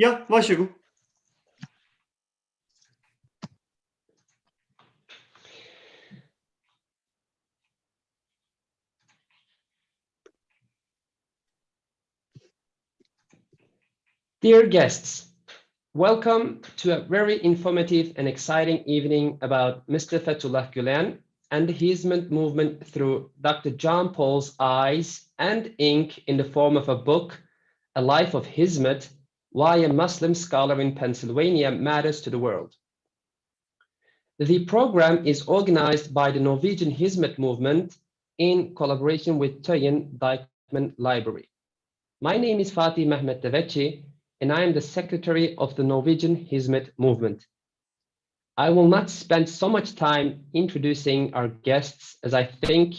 Ja, varsågod. Dear guests, welcome to a very informative and exciting evening about Mr. Fethullah Gülen and the Hizmet movement through Dr. John Paul's eyes and ink in the form of a book, A Life of Hizmet, Why a Muslim Scholar in Pennsylvania Matters to the World. The program is organized by the Norwegian Hizmet movement in collaboration with Tøyen Deichman Library. My name is Fatih Hizmetbevegelsen, and I am the secretary of the Norwegian Hizmet movement. I will not spend so much time introducing our guests, as I think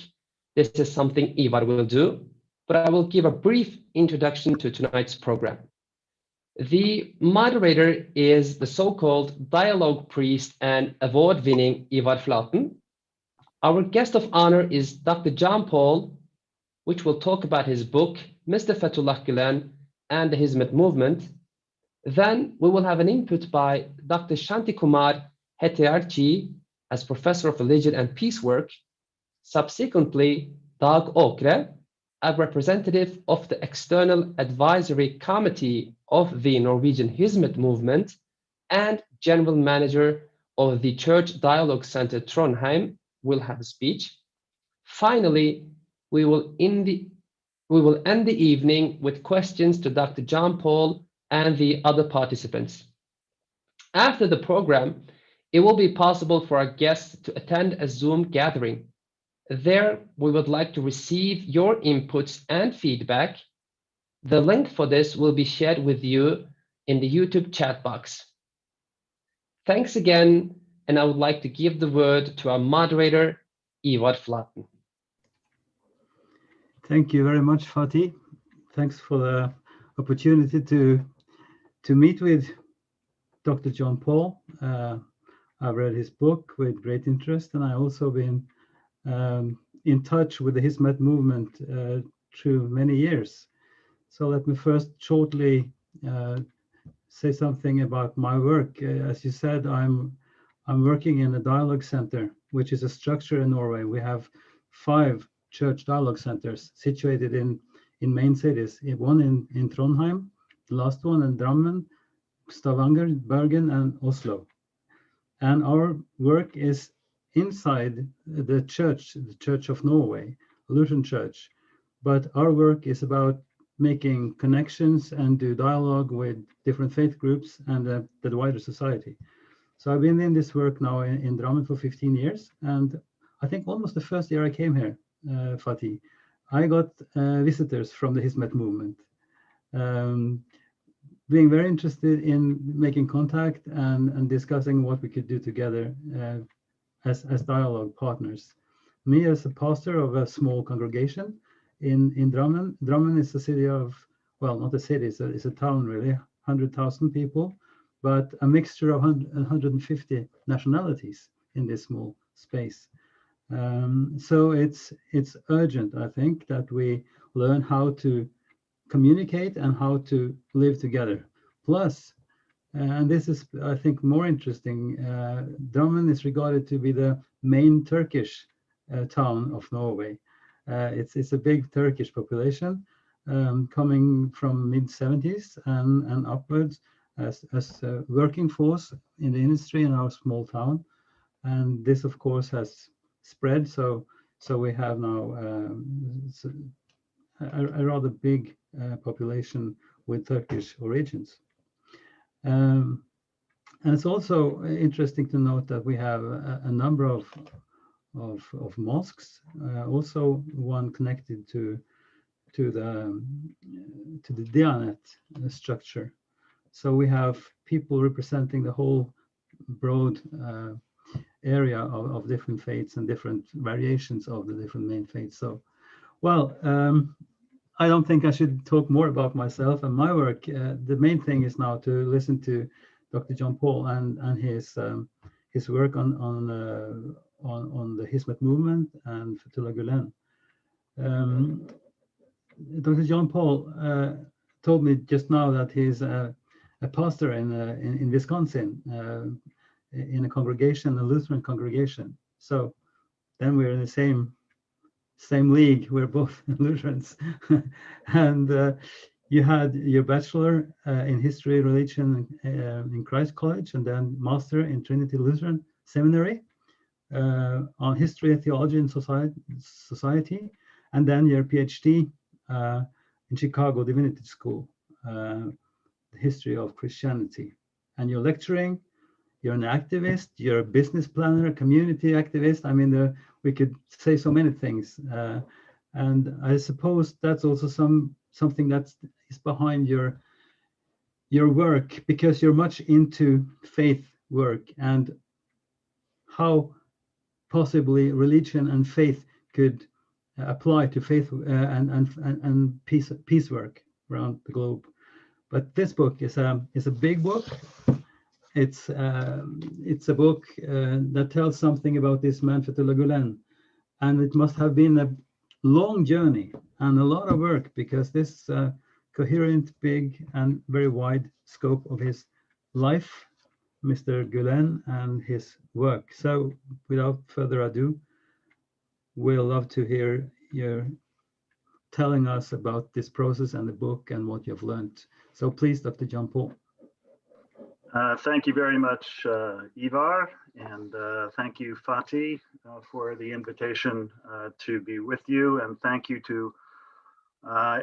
this is something Ivar will do, but I will give a brief introduction to tonight's program. The moderator is the so-called dialogue priest and award-winning Ivar Flaten. Our guest of honor is Dr. John Pahl, which will talk about his book, Mr. Fethullah Gülen and the Hizmet movement. Then we will have an input by Dr. Shanti Kumar Hettiarchi as professor of religion and peace work. Subsequently, Dag Åkre, a representative of the external advisory committee of the Norwegian Hizmet movement and general manager of the Church Dialogue Center Trondheim, will have a speech. Finally, we will end the evening with questions to Dr. John Pahl and the other participants. After the program, it will be possible for our guests to attend a Zoom gathering. There, we would like to receive your inputs and feedback. The link for this will be shared with you in the YouTube chat box. Thanks again, and I would like to give the word to our moderator, Ivar Flaten. Thank you very much, Fatih. Thanks for the opportunity to meet with Dr. John Pahl. I've read his book with great interest, and I've also been in touch with the Hizmet movement through many years. So let me first shortly say something about my work. As you said, I'm working in a dialogue center, which is a structure in Norway. We have 5 church dialogue centers situated in main cities. One in Trondheim, the last one in Drammen, Stavanger, Bergen, and Oslo. And our work is inside the Church of Norway, Lutheran Church. But our work is about making connections and do dialogue with different faith groups and the wider society. So I've been in this work now in Drammen for 15 years. And I think almost the first year I came here, Fatih, I got visitors from the Hizmet movement, being very interested in making contact and discussing what we could do together as dialogue partners. Me as a pastor of a small congregation in Drammen. Drammen is a city of, well, not a city, it's a town really, 100,000 people, but a mixture of 150 nationalities in this small space. So it's urgent, I think, that we learn how to communicate and how to live together. Plus, and this is, I think, more interesting, Drammen is regarded to be the main Turkish town of Norway. It's a big Turkish population coming from mid-70s and upwards as a working force in the industry in our small town. And this, of course, has spread. So we have now a rather big population with Turkish origins. And it's also interesting to note that we have a number of mosques, also one connected to the Diyanet structure. So we have people representing the whole broad area of different faiths and different variations of the different main faiths. So, well, I don't think I should talk more about myself and my work. The main thing is now to listen to Dr. John Pahl and his work on the Hizmet movement and Fethullah Gülen. Dr. John Pahl told me just now that he's a a pastor in Wisconsin, in a congregation, a Lutheran congregation. So then we're in the same league. We're both Lutherans. And you had your bachelor in history, religion in Christ College, and then master in Trinity Lutheran Seminary on history, theology, and society, and then your PhD in Chicago Divinity School, the history of Christianity. And you're lecturing. You're an activist. You're a business planner, a community activist. I mean, we could say so many things. And I suppose that's also something that is behind your work, because you're much into faith work and how possibly religion and faith could apply to faith and peace work around the globe. But this book is a big book. It's a book that tells something about this man Fethullah Gülen, and it must have been a long journey and a lot of work, because this coherent, big, and very wide scope of his life, Mr. Gülen, and his work. So, without further ado, we'll love to hear you telling us about this process and the book and what you've learned. So, please, Dr. John Pahl. Thank you very much, Ivar, and thank you, Fatih, for the invitation to be with you, and thank you to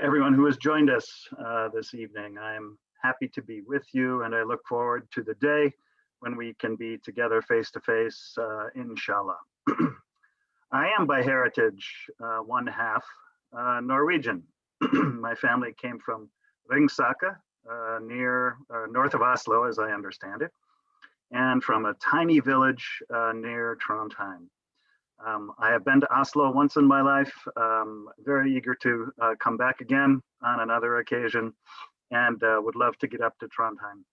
everyone who has joined us this evening. I'm happy to be with you, and I look forward to the day when we can be together face to face, inshallah. I am by heritage one half Norwegian. My family came from Ringsaker, near north of Oslo, as I understand it, and from a tiny village near Trondheim. I have been to Oslo once in my life, very eager to come back again on another occasion, and would love to get up to Trondheim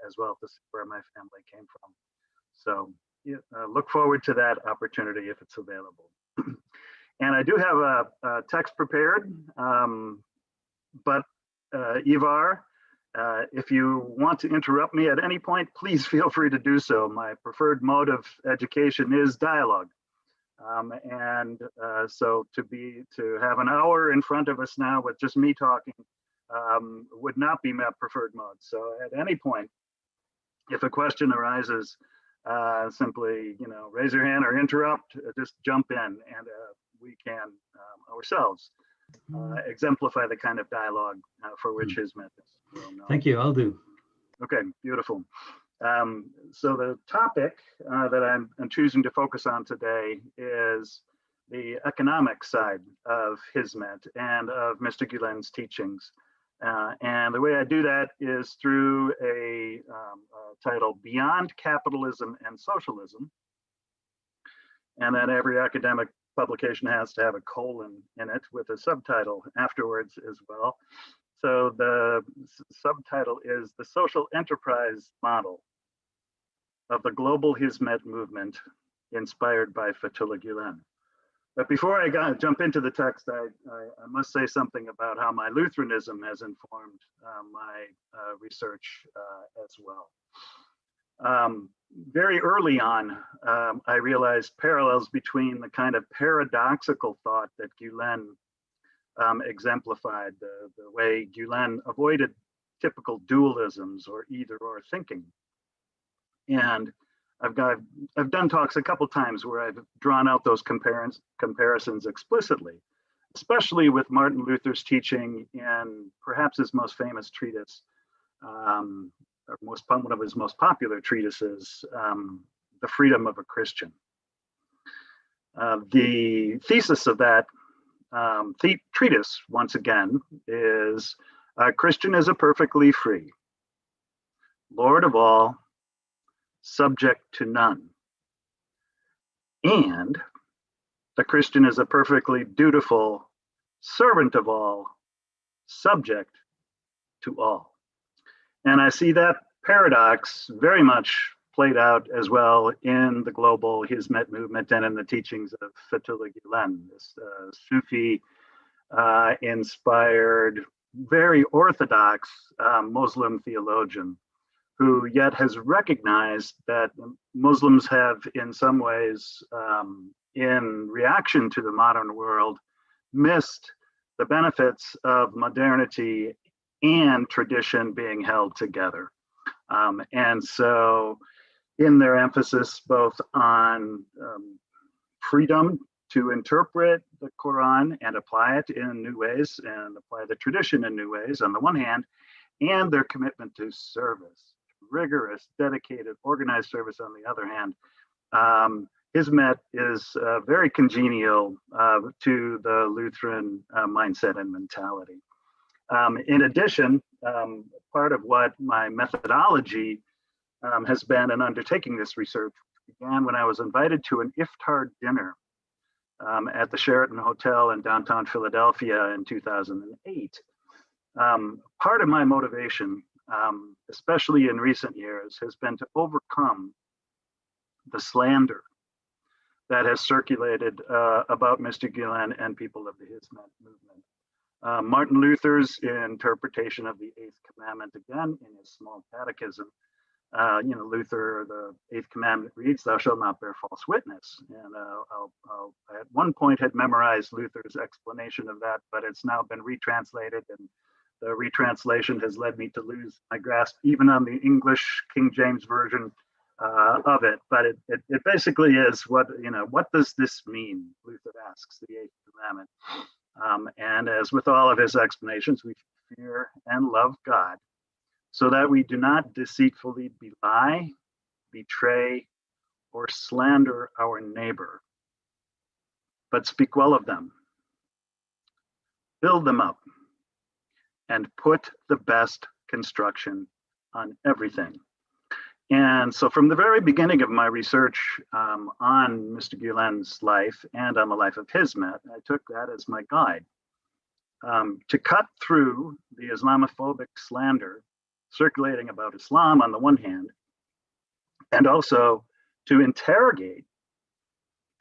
as well to see where my family came from. So look forward to that opportunity if it's available. And I do have a text prepared, but Ivar, if you want to interrupt me at any point, please feel free to do so. My preferred mode of education is dialogue. So to have an hour in front of us now with just me talking would not be my preferred mode. So at any point, if a question arises, simply raise your hand or interrupt, just jump in, and we can ourselves exemplify the kind of dialogue for which Hizmet is well known. Thank you, I'll do. Okay, beautiful. So the topic that I'm choosing to focus on today is the economic side of Hizmet and of Mr. Gülen's teachings. And the way I do that is through a title, Beyond Capitalism and Socialism. And then every academic publication has to have a colon in it with a subtitle afterwards as well. So the subtitle is The Social Enterprise Model of the Global Hizmet Movement Inspired by Fethullah Gülen. But before I jump into the text, I must say something about how my Lutheranism has informed my research as well. Very early on, I realized parallels between the kind of paradoxical thought that Gülen exemplified, the way Gülen avoided typical dualisms or either-or thinking. And I've done talks a couple times where I've drawn out those comparisons explicitly, especially with Martin Luther's teaching in perhaps his most famous treatise, or one of his most popular treatises, The Freedom of a Christian. The thesis of that treatise, once again, is a Christian is a perfectly free, Lord of all, subject to none. And the Christian is a perfectly dutiful servant of all, subject to all. And I see that paradox very much played out as well in the global Hizmet movement and in the teachings of Fethullah Gülen, this Sufi inspired very orthodox Muslim theologian who yet has recognized that Muslims have, in some ways, in reaction to the modern world, missed the benefits of modernity and tradition being held together. And so, in their emphasis both on freedom to interpret the Quran and apply it in new ways and apply the tradition in new ways on the one hand, and their commitment to service, rigorous, dedicated, organized service on the other hand, Hizmet is very congenial to the Lutheran mindset and mentality. In addition, part of what my methodology has been in undertaking this research began when I was invited to an iftar dinner at the Sheraton Hotel in downtown Philadelphia in 2008. Part of my motivation, especially in recent years, has been to overcome the slander that has circulated about Mr. Gülen and people of the Hizmet movement. Martin Luther's interpretation of the Eighth Commandment, again in his small catechism, Luther, the Eighth Commandment reads, "Thou shalt not bear false witness." And I'll at one point had memorized Luther's explanation of that, but it's now been retranslated, and the retranslation has led me to lose my grasp even on the English King James version of it. But it basically is what does this mean? Luther asks the Eighth Commandment. And as with all of his explanations, we fear and love God so that we do not deceitfully belie, betray, or slander our neighbor, but speak well of them, build them up, and put the best construction on everything. And so from the very beginning of my research on Mr. Gülen's life and on the life of Hizmet, I took that as my guide to cut through the Islamophobic slander circulating about Islam on the one hand, and also to interrogate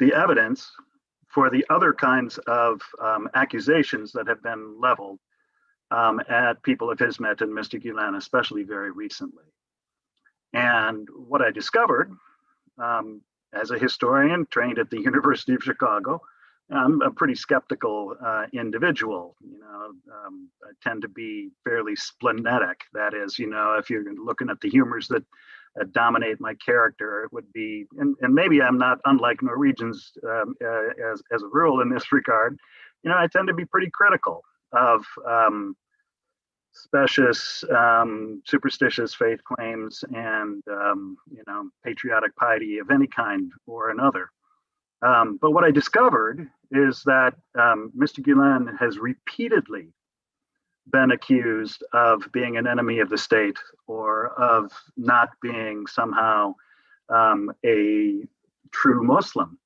the evidence for the other kinds of accusations that have been leveled at people of Hizmet and Mr. Gülen, especially very recently. And what I discovered as a historian trained at the University of Chicago, I'm a pretty skeptical individual. I tend to be fairly splenetic. That is, if you're looking at the humors that dominate my character, it would be, and maybe I'm not unlike Norwegians as a rule in this regard. I tend to be pretty critical of specious, superstitious faith claims and, patriotic piety of any kind or another. But what I discovered is that Mr. Gülen has repeatedly been accused of being an enemy of the state or of not being somehow a true Muslim.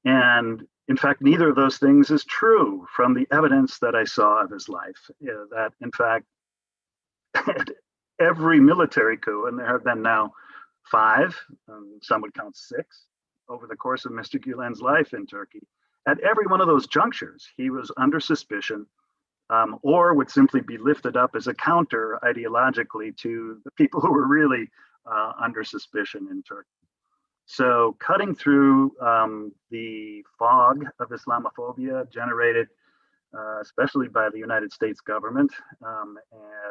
And in fact, neither of those things is true from the evidence that I saw of his life. That in fact, every military coup, and there have been now 5, some would count 6, over the course of Mr. Gülen's life in Turkey, at every one of those junctures, he was under suspicion or would simply be lifted up as a counter ideologically to the people who were really under suspicion in Turkey. So cutting through the fog of Islamophobia generated especially by the United States government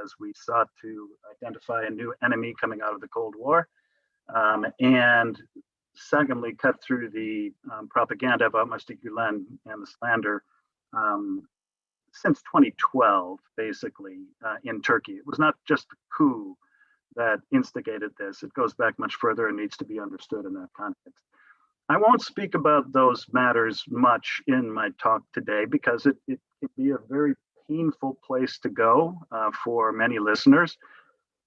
as we sought to identify a new enemy coming out of the Cold War, and secondly, cut through the propaganda about Mr. Gülen and the slander since 2012, basically, in Turkey. It was not just the coup that instigated this. It goes back much further and needs to be understood in that context. I won't speak about those matters much in my talk today because it could be a very painful place to go for many listeners.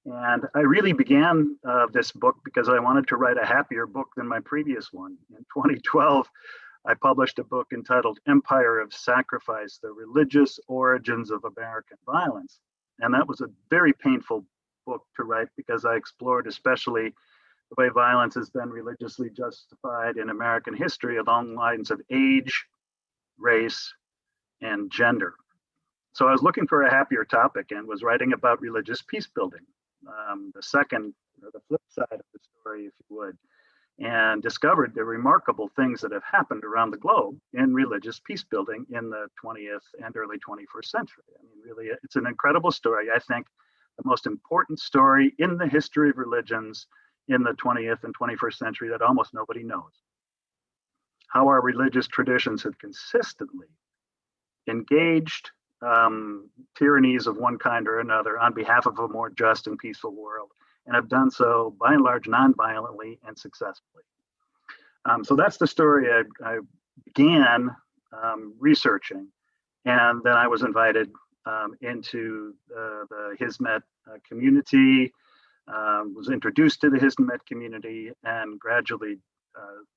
And I really began this book because I wanted to write a happier book than my previous one. In 2012, I published a book entitled Empire of Sacrifice, The Religious Origins of American Violence. And that was a very painful book to write because I explored especially the way violence has been religiously justified in American history along lines of age, race, and gender. So I was looking for a happier topic and was writing about religious peace building, the second, or the flip side of the story, if you would, and discovered the remarkable things that have happened around the globe in religious peace building in the 20th and early 21st century. I mean, really, it's an incredible story. I think the most important story in the history of religions in the 20th and 21st century that almost nobody knows. How our religious traditions have consistently engaged tyrannies of one kind or another on behalf of a more just and peaceful world, and have done so by and large non-violently and successfully. So that's the story I began researching, and then I was invited into the Hizmet community, was introduced to the Hizmet community, and gradually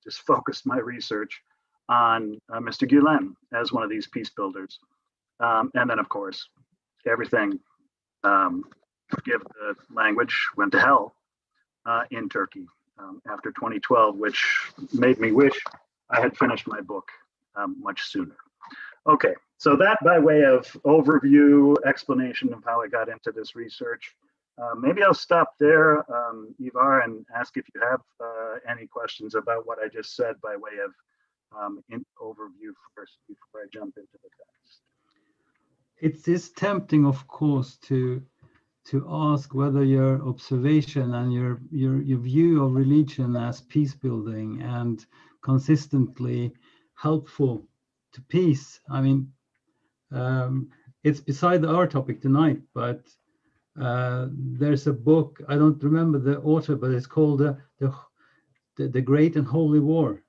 just focused my research on Mr. Gülen as one of these peace builders. And then, of course, everything, forgive the language, went to hell in Turkey after 2012, which made me wish I had finished my book much sooner. Okay, so that by way of overview, explanation of how I got into this research. Maybe I'll stop there, Ivar, and ask if you have any questions about what I just said by way of overview first before I jump into the text. It is tempting, of course, to ask whether your observation and your view of religion as peace building and consistently helpful to peace. I mean, it's beside our topic tonight, but there's a book, I don't remember the author, but it's called the Great and Holy War,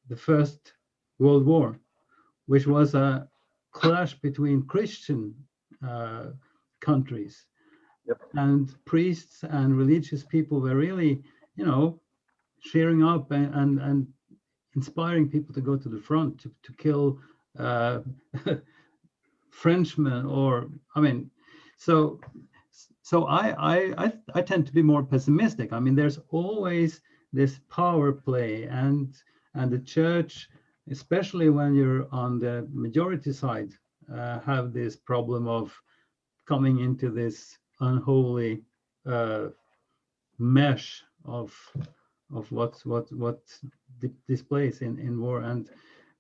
the First World War, which was a clash between Christian countries. Yep. And priests and religious people were really, cheering up and inspiring people to go to the front to kill Frenchmen, or so I tend to be more pessimistic. I mean, there's always this power play, and the church, especially when you're on the majority side, have this problem of coming into this unholy mesh of what displays in war. And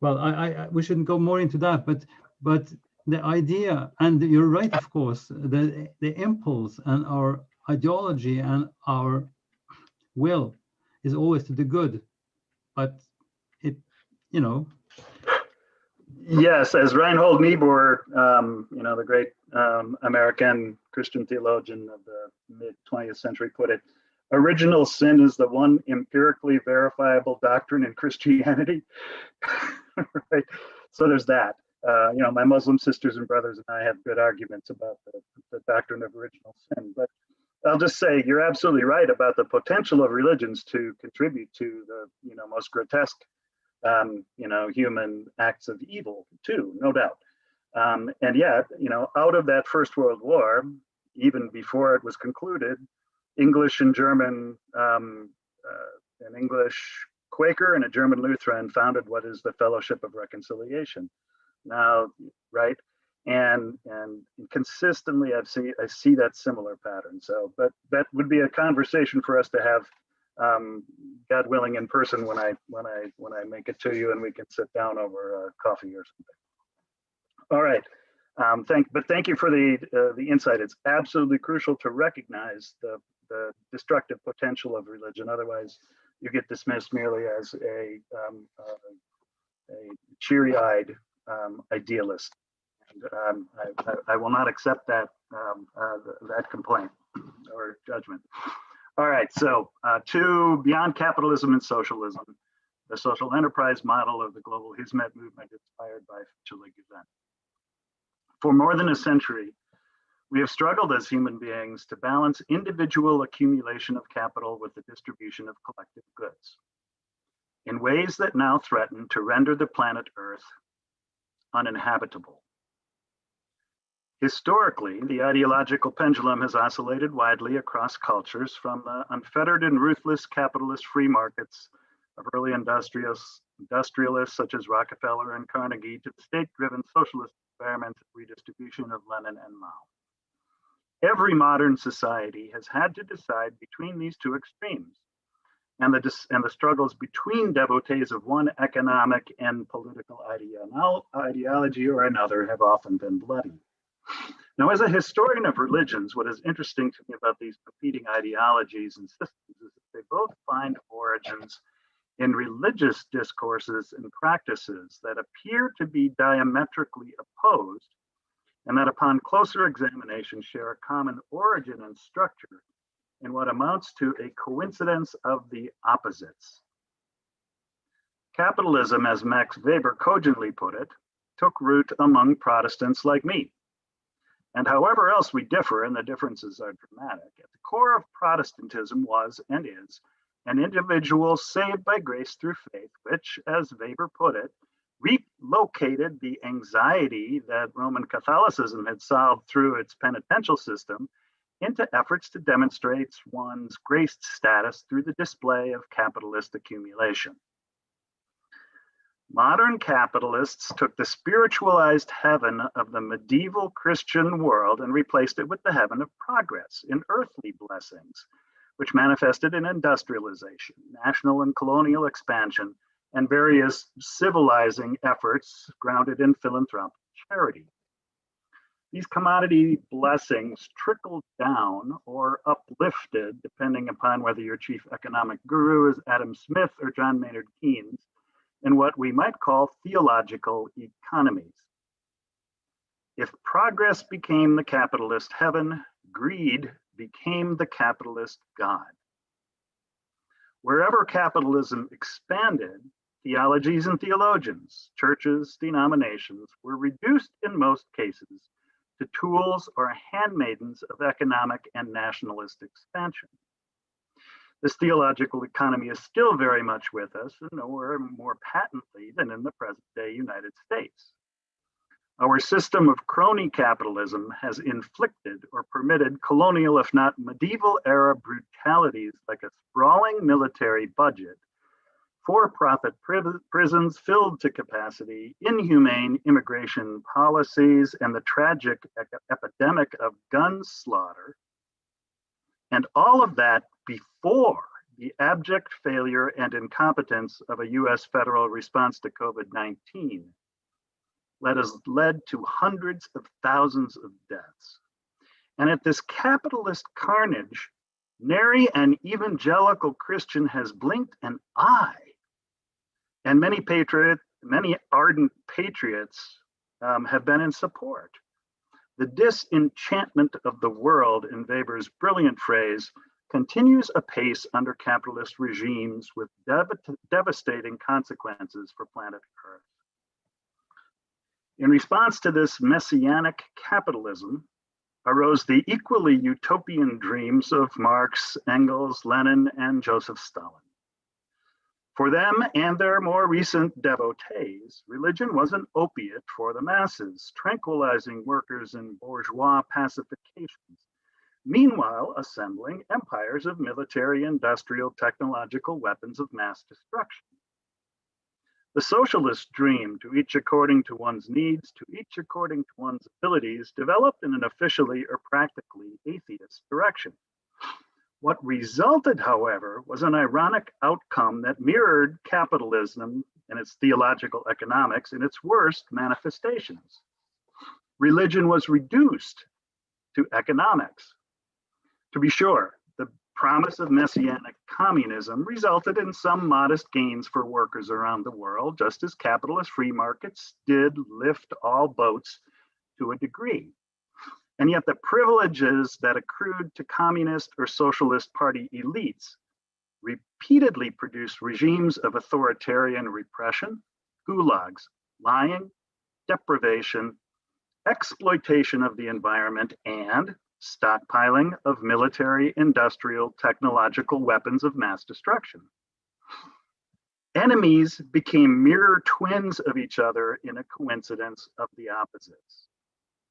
well, we shouldn't go more into that, but the idea, and you're right, of course, the impulse and our ideology and our will is always to do good, but it, Yes, as Reinhold Niebuhr, the great American Christian theologian of the mid-20th century, put it, original sin is the one empirically verifiable doctrine in Christianity. Right? So there's that. My Muslim sisters and brothers and I have good arguments about the doctrine of original sin. But I'll just say you're absolutely right about the potential of religions to contribute to the most grotesque human acts of evil too, no doubt. And yet, out of that First World War, even before it was concluded, English and German, an English Quaker and a German Lutheran founded what is the Fellowship of Reconciliation. Now, right? And consistently, I see that similar pattern. So, but that would be a conversation for us to have, God willing, in person when I make it to you and we can sit down over coffee or something. All right. Thank you for the insight. It's absolutely crucial to recognize the destructive potential of religion. Otherwise, you get dismissed merely as a cheery-eyed idealist. And, I will not accept that complaint or judgment. All right, so to Beyond Capitalism and Socialism, the social enterprise model of the global Hizmet movement inspired by Fethullah Gülen. For more than a century, we have struggled as human beings to balance individual accumulation of capital with the distribution of collective goods in ways that now threaten to render the planet Earth uninhabitable. Historically, the ideological pendulum has oscillated widely across cultures, from the unfettered and ruthless capitalist free markets of early industrialists such as Rockefeller and Carnegie to the state-driven socialist experiments of redistribution of Lenin and Mao. Every modern society has had to decide between these two extremes, and the struggles between devotees of one economic and political ideology or another have often been bloody. Now, as a historian of religions, what is interesting to me about these competing ideologies and systems is that they both find origins in religious discourses and practices that appear to be diametrically opposed, and that upon closer examination share a common origin and structure in what amounts to a coincidence of the opposites. Capitalism, as Max Weber cogently put it, took root among Protestants like me. And however else we differ, and the differences are dramatic, at the core of Protestantism was and is an individual saved by grace through faith, which, as Weber put it, relocated the anxiety that Roman Catholicism had solved through its penitential system into efforts to demonstrate one's graced status through the display of capitalist accumulation. Modern capitalists took the spiritualized heaven of the medieval Christian world and replaced it with the heaven of progress in earthly blessings, which manifested in industrialization, national and colonial expansion, and various civilizing efforts grounded in philanthropic charity. These commodity blessings trickled down or uplifted, depending upon whether your chief economic guru is Adam Smith or John Maynard Keynes, in what we might call theological economies. If progress became the capitalist heaven, greed became the capitalist God. Wherever capitalism expanded, theologies and theologians, churches, denominations were reduced in most cases to tools or handmaidens of economic and nationalist expansion. This theological economy is still very much with us, and nowhere more patently than in the present-day United States. Our system of crony capitalism has inflicted or permitted colonial, if not medieval-era brutalities like a sprawling military budget, for-profit prisons filled to capacity, inhumane immigration policies, and the tragic epidemic of gun slaughter, and all of that before the abject failure and incompetence of a US federal response to COVID-19 led to hundreds of thousands of deaths. And at this capitalist carnage, nary an evangelical Christian has blinked an eye. And many ardent patriots have been in support. The disenchantment of the world, in Weber's brilliant phrase, continues apace under capitalist regimes with devastating consequences for planet Earth. In response to this messianic capitalism arose the equally utopian dreams of Marx, Engels, Lenin, and Joseph Stalin. For them and their more recent devotees, religion was an opiate for the masses, tranquilizing workers in bourgeois pacifications, meanwhile assembling empires of military, industrial, technological weapons of mass destruction. The socialist dream, to each according to one's needs, to each according to one's abilities, developed in an officially or practically atheist direction. What resulted, however, was an ironic outcome that mirrored capitalism and its theological economics in its worst manifestations. Religion was reduced to economics. To be sure, the promise of messianic communism resulted in some modest gains for workers around the world, just as capitalist free markets did lift all boats to a degree. And yet the privileges that accrued to communist or socialist party elites repeatedly produced regimes of authoritarian repression, gulags, lying, deprivation, exploitation of the environment, and stockpiling of military, industrial, technological weapons of mass destruction. Enemies became mirror twins of each other in a coincidence of the opposites.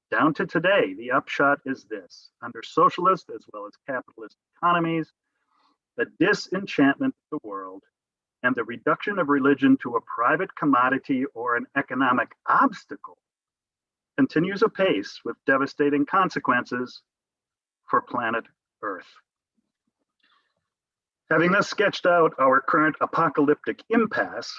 Down to today, the upshot is this: under socialist as well as capitalist economies, the disenchantment of the world and the reduction of religion to a private commodity or an economic obstacle continues apace with devastating consequences for planet Earth. Having thus sketched out our current apocalyptic impasse,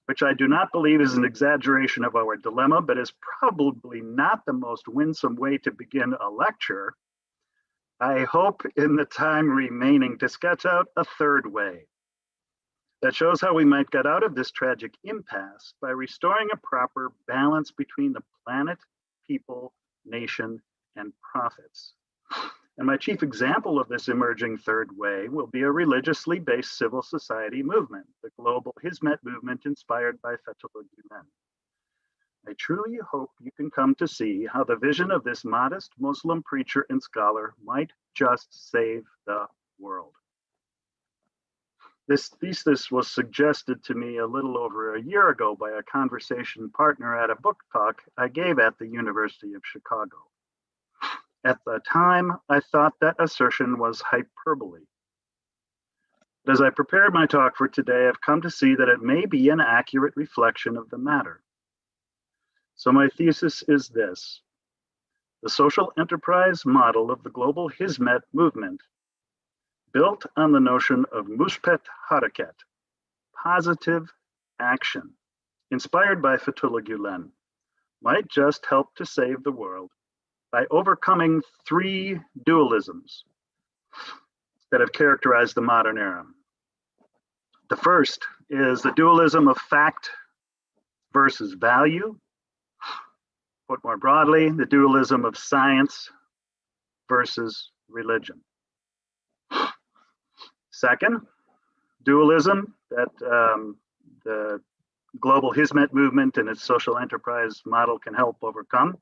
which I do not believe is an exaggeration of our dilemma, but is probably not the most winsome way to begin a lecture, I hope in the time remaining to sketch out a third way that shows how we might get out of this tragic impasse by restoring a proper balance between the planet, people, nation, and profits. And my chief example of this emerging third way will be a religiously based civil society movement, the global Hizmet movement inspired by Fethullah Gülen. I truly hope you can come to see how the vision of this modest Muslim preacher and scholar might just save the world. This thesis was suggested to me a little over a year ago by a conversation partner at a book talk I gave at the University of Chicago. At the time, I thought that assertion was hyperbole. But as I prepared my talk for today, I've come to see that it may be an accurate reflection of the matter. So my thesis is this: the social enterprise model of the global Hizmet movement, built on the notion of mushpet haraket, positive action, inspired by Fethullah Gülen, might just help to save the world by overcoming three dualisms that have characterized the modern era. The first is the dualism of fact versus value. Put more broadly, the dualism of science versus religion. Second, dualism that the global Hizmet movement and its social enterprise model can help overcome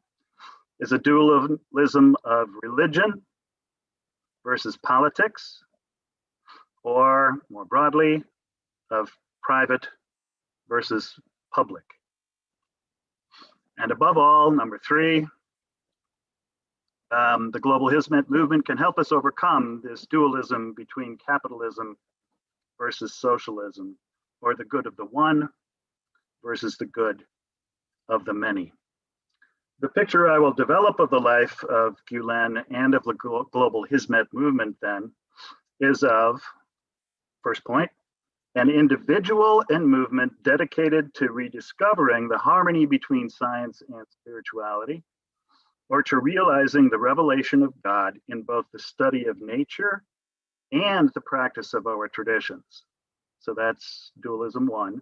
is a dualism of religion versus politics, or more broadly, of private versus public. And above all, number three, the global Hizmet movement can help us overcome this dualism between capitalism versus socialism, or the good of the one versus the good of the many. The picture I will develop of the life of Gülen and of the global Hizmet movement then is of, first point, an individual and movement dedicated to rediscovering the harmony between science and spirituality, or to realizing the revelation of God in both the study of nature and the practice of our traditions. So that's dualism one.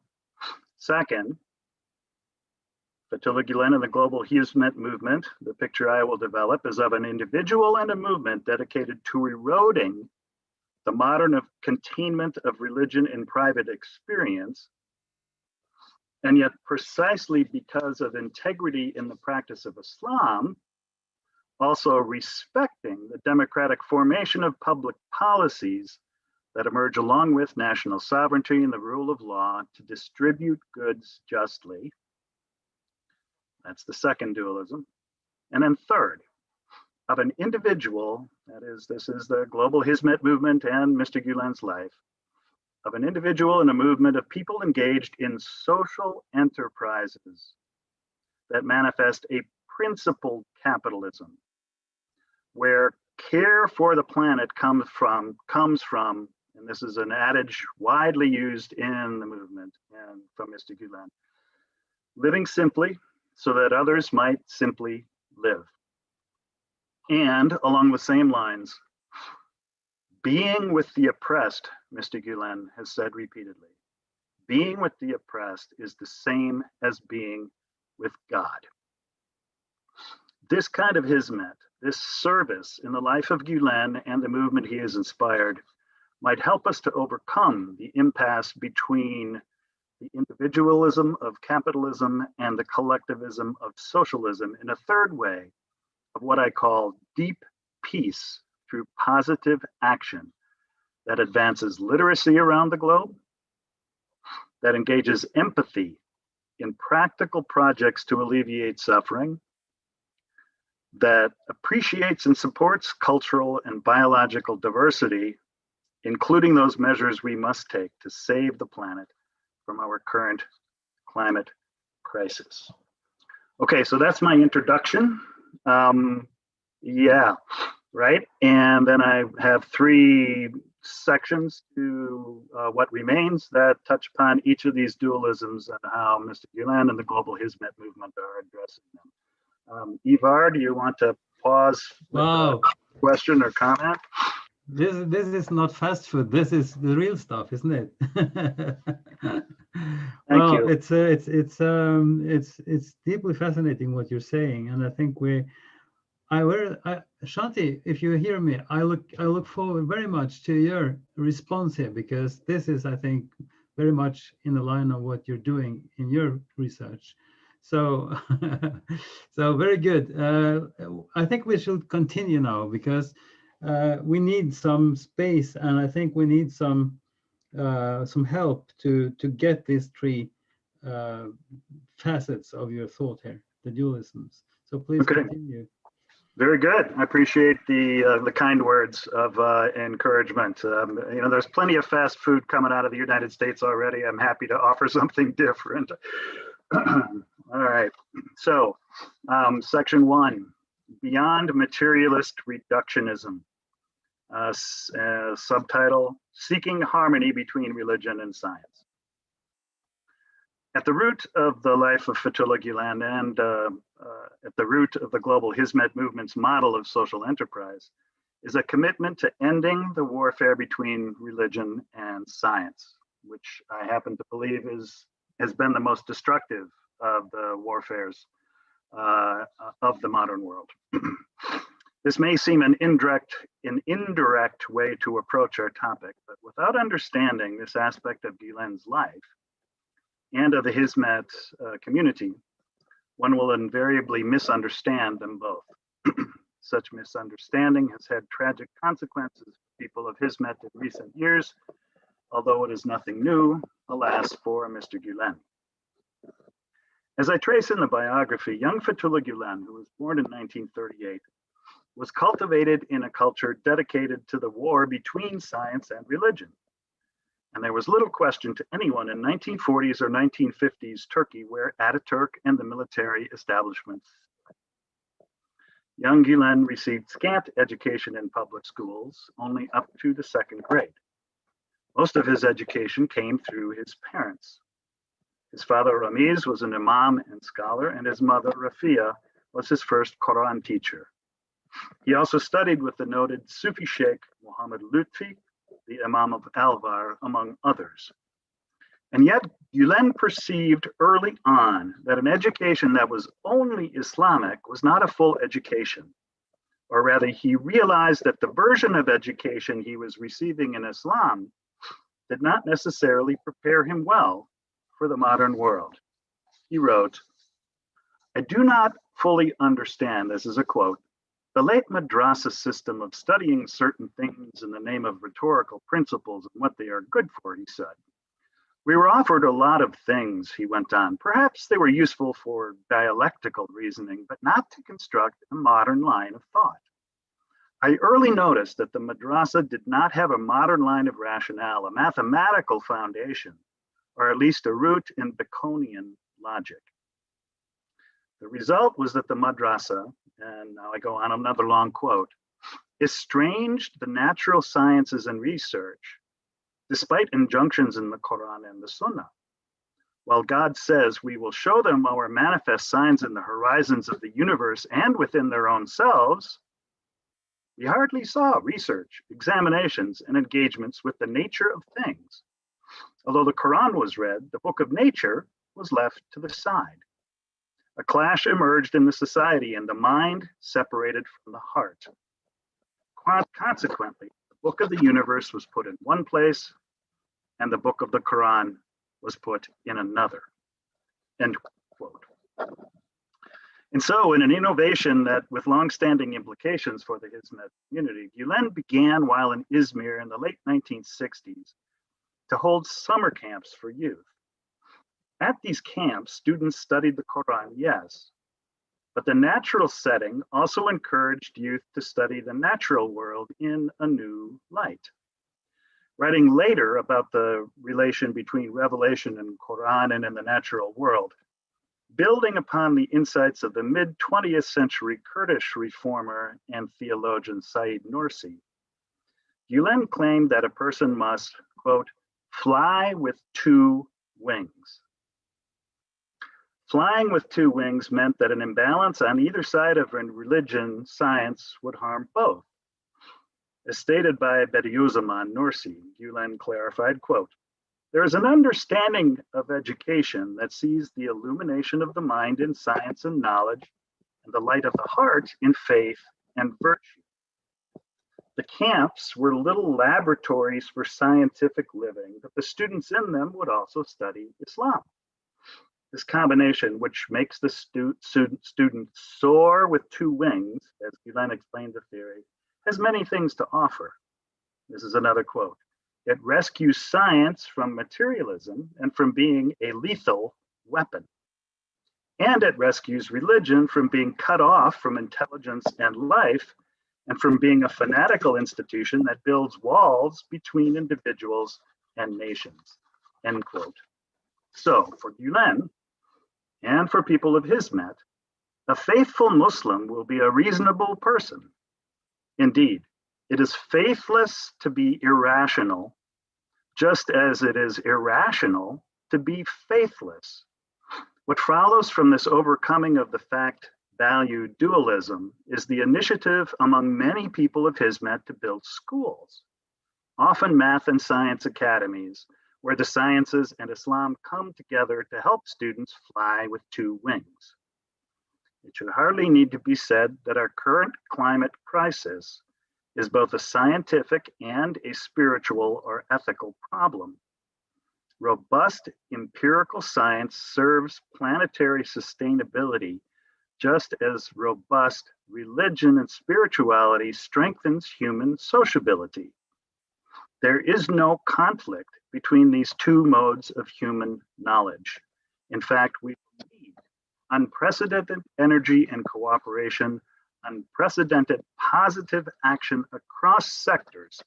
Second, Fethullah Gülen and the global Hizmet movement, the picture I will develop is of an individual and a movement dedicated to eroding the modern containment of religion in private experience. And yet, precisely because of integrity in the practice of Islam, also respecting the democratic formation of public policies that emerge along with national sovereignty and the rule of law to distribute goods justly. That's the second dualism. And then third, of an individual, that is, this is the global Hizmet movement and Mr. Gülen's life, of an individual and a movement of people engaged in social enterprises that manifest a principled capitalism, where care for the planet comes from, and this is an adage widely used in the movement and from Mr. Gülen, living simply so that others might simply live. And along the same lines, being with the oppressed, Mr. Gülen has said repeatedly, being with the oppressed is the same as being with God. This kind of Hizmet, this service in the life of Gülen and the movement he has inspired, might help us to overcome the impasse between the individualism of capitalism and the collectivism of socialism in a third way of what I call deep peace through positive action that advances literacy around the globe, that engages empathy in practical projects to alleviate suffering, that appreciates and supports cultural and biological diversity, including those measures we must take to save the planet from our current climate crisis. Okay, so that's my introduction. Yeah, right. And then I have 3 sections to what remains that touch upon each of these dualisms and how Mr. Gülen and the global Hizmet movement are addressing them. Ivar, do you want to pause with a question or comment? This is not fast food. This is the real stuff, isn't it? Thank you. It's deeply fascinating what you're saying, and I think Shanti, if you hear me, I look forward very much to your response here, because this is, I think, very much in the line of what you're doing in your research. So, so very good. I think we should continue now, because we need some space, and I think we need some help to get these 3 facets of your thought here, the dualisms. So please continue. Very good. I appreciate the kind words of encouragement. You know, there's plenty of fast food coming out of the United States already. I'm happy to offer something different. All right. So, section 1, Beyond Materialist Reductionism. Subtitle: Seeking Harmony Between Religion and Science. At the root of the life of Fethullah Gülen and at the root of the global Hizmet movement's model of social enterprise is a commitment to ending the warfare between religion and science, which I happen to believe has been the most destructive of the warfares of the modern world. This may seem an indirect way to approach our topic, but without understanding this aspect of Gülen's life and of the Hizmet community, one will invariably misunderstand them both. Such misunderstanding has had tragic consequences for people of Hizmet in recent years, although it is nothing new, alas, for Mr. Gülen. As I trace in the biography, young Fethullah Gülen, who was born in 1938, was cultivated in a culture dedicated to the war between science and religion. And there was little question to anyone in 1940s or 1950s Turkey where Ataturk and the military establishments. Young Gülen received scant education in public schools, only up to the 2nd grade. Most of his education came through his parents. His father Ramiz was an imam and scholar, and his mother Rafia was his first Quran teacher. He also studied with the noted Sufi Sheikh Muhammad Lutfi, the Imam of Alvar, among others. And yet, Gülen perceived early on that an education that was only Islamic was not a full education. Or rather, he realized that the version of education he was receiving in Islam did not necessarily prepare him well for the modern world. He wrote, "I do not fully understand," this is a quote, "the late madrasa system of studying certain things in the name of rhetorical principles and what they are good for," he said. "We were offered a lot of things," he went on. "Perhaps they were useful for dialectical reasoning, but not to construct a modern line of thought. I early noticed that the madrasa did not have a modern line of rationale, a mathematical foundation, or at least a root in Baconian logic. The result was that the madrasa," and now I go on another long quote, "estranged the natural sciences and research, despite injunctions in the Quran and the Sunnah. While God says we will show them our manifest signs in the horizons of the universe and within their own selves, we hardly saw research, examinations, and engagements with the nature of things. Although the Quran was read, the book of nature was left to the side. A clash emerged in the society and the mind separated from the heart. Consequently, the book of the universe was put in one place and the book of the Quran was put in another." End quote. And so, in an innovation that with long-standing implications for the Hizmet community, Gülen began while in Izmir in the late 1960s to hold summer camps for youth. At these camps, students studied the Quran, yes, but the natural setting also encouraged youth to study the natural world in a new light. Writing later about the relation between revelation and Quran and in the natural world, building upon the insights of the mid-20th century Kurdish reformer and theologian Said Nursi. Gülen claimed that a person must, quote, fly with two wings. Flying with two wings meant that an imbalance on either side of religion, science would harm both. As stated by Bediüzzaman Nursi, Gülen clarified, quote, there is an understanding of education that sees the illumination of the mind in science and knowledge, and the light of the heart in faith and virtue. The camps were little laboratories for scientific living, but the students in them would also study Islam. This combination, which makes the student soar with two wings, as Gülen explained the theory, has many things to offer. This is another quote. It rescues science from materialism and from being a lethal weapon. And it rescues religion from being cut off from intelligence and life, and from being a fanatical institution that builds walls between individuals and nations, end quote. So for Gülen, and for people of Hizmet, a faithful Muslim will be a reasonable person. Indeed, it is faithless to be irrational, just as it is irrational to be faithless. What follows from this overcoming of the fact-value dualism is the initiative among many people of Hizmet to build schools, often math and science academies, where the sciences and Islam come together to help students fly with two wings. It should hardly need to be said that our current climate crisis is both a scientific and a spiritual or ethical problem. Robust empirical science serves planetary sustainability, just as robust religion and spirituality strengthens human sociability. There is no conflict between these two modes of human knowledge. In fact, we need unprecedented energy and cooperation, unprecedented positive action across sectors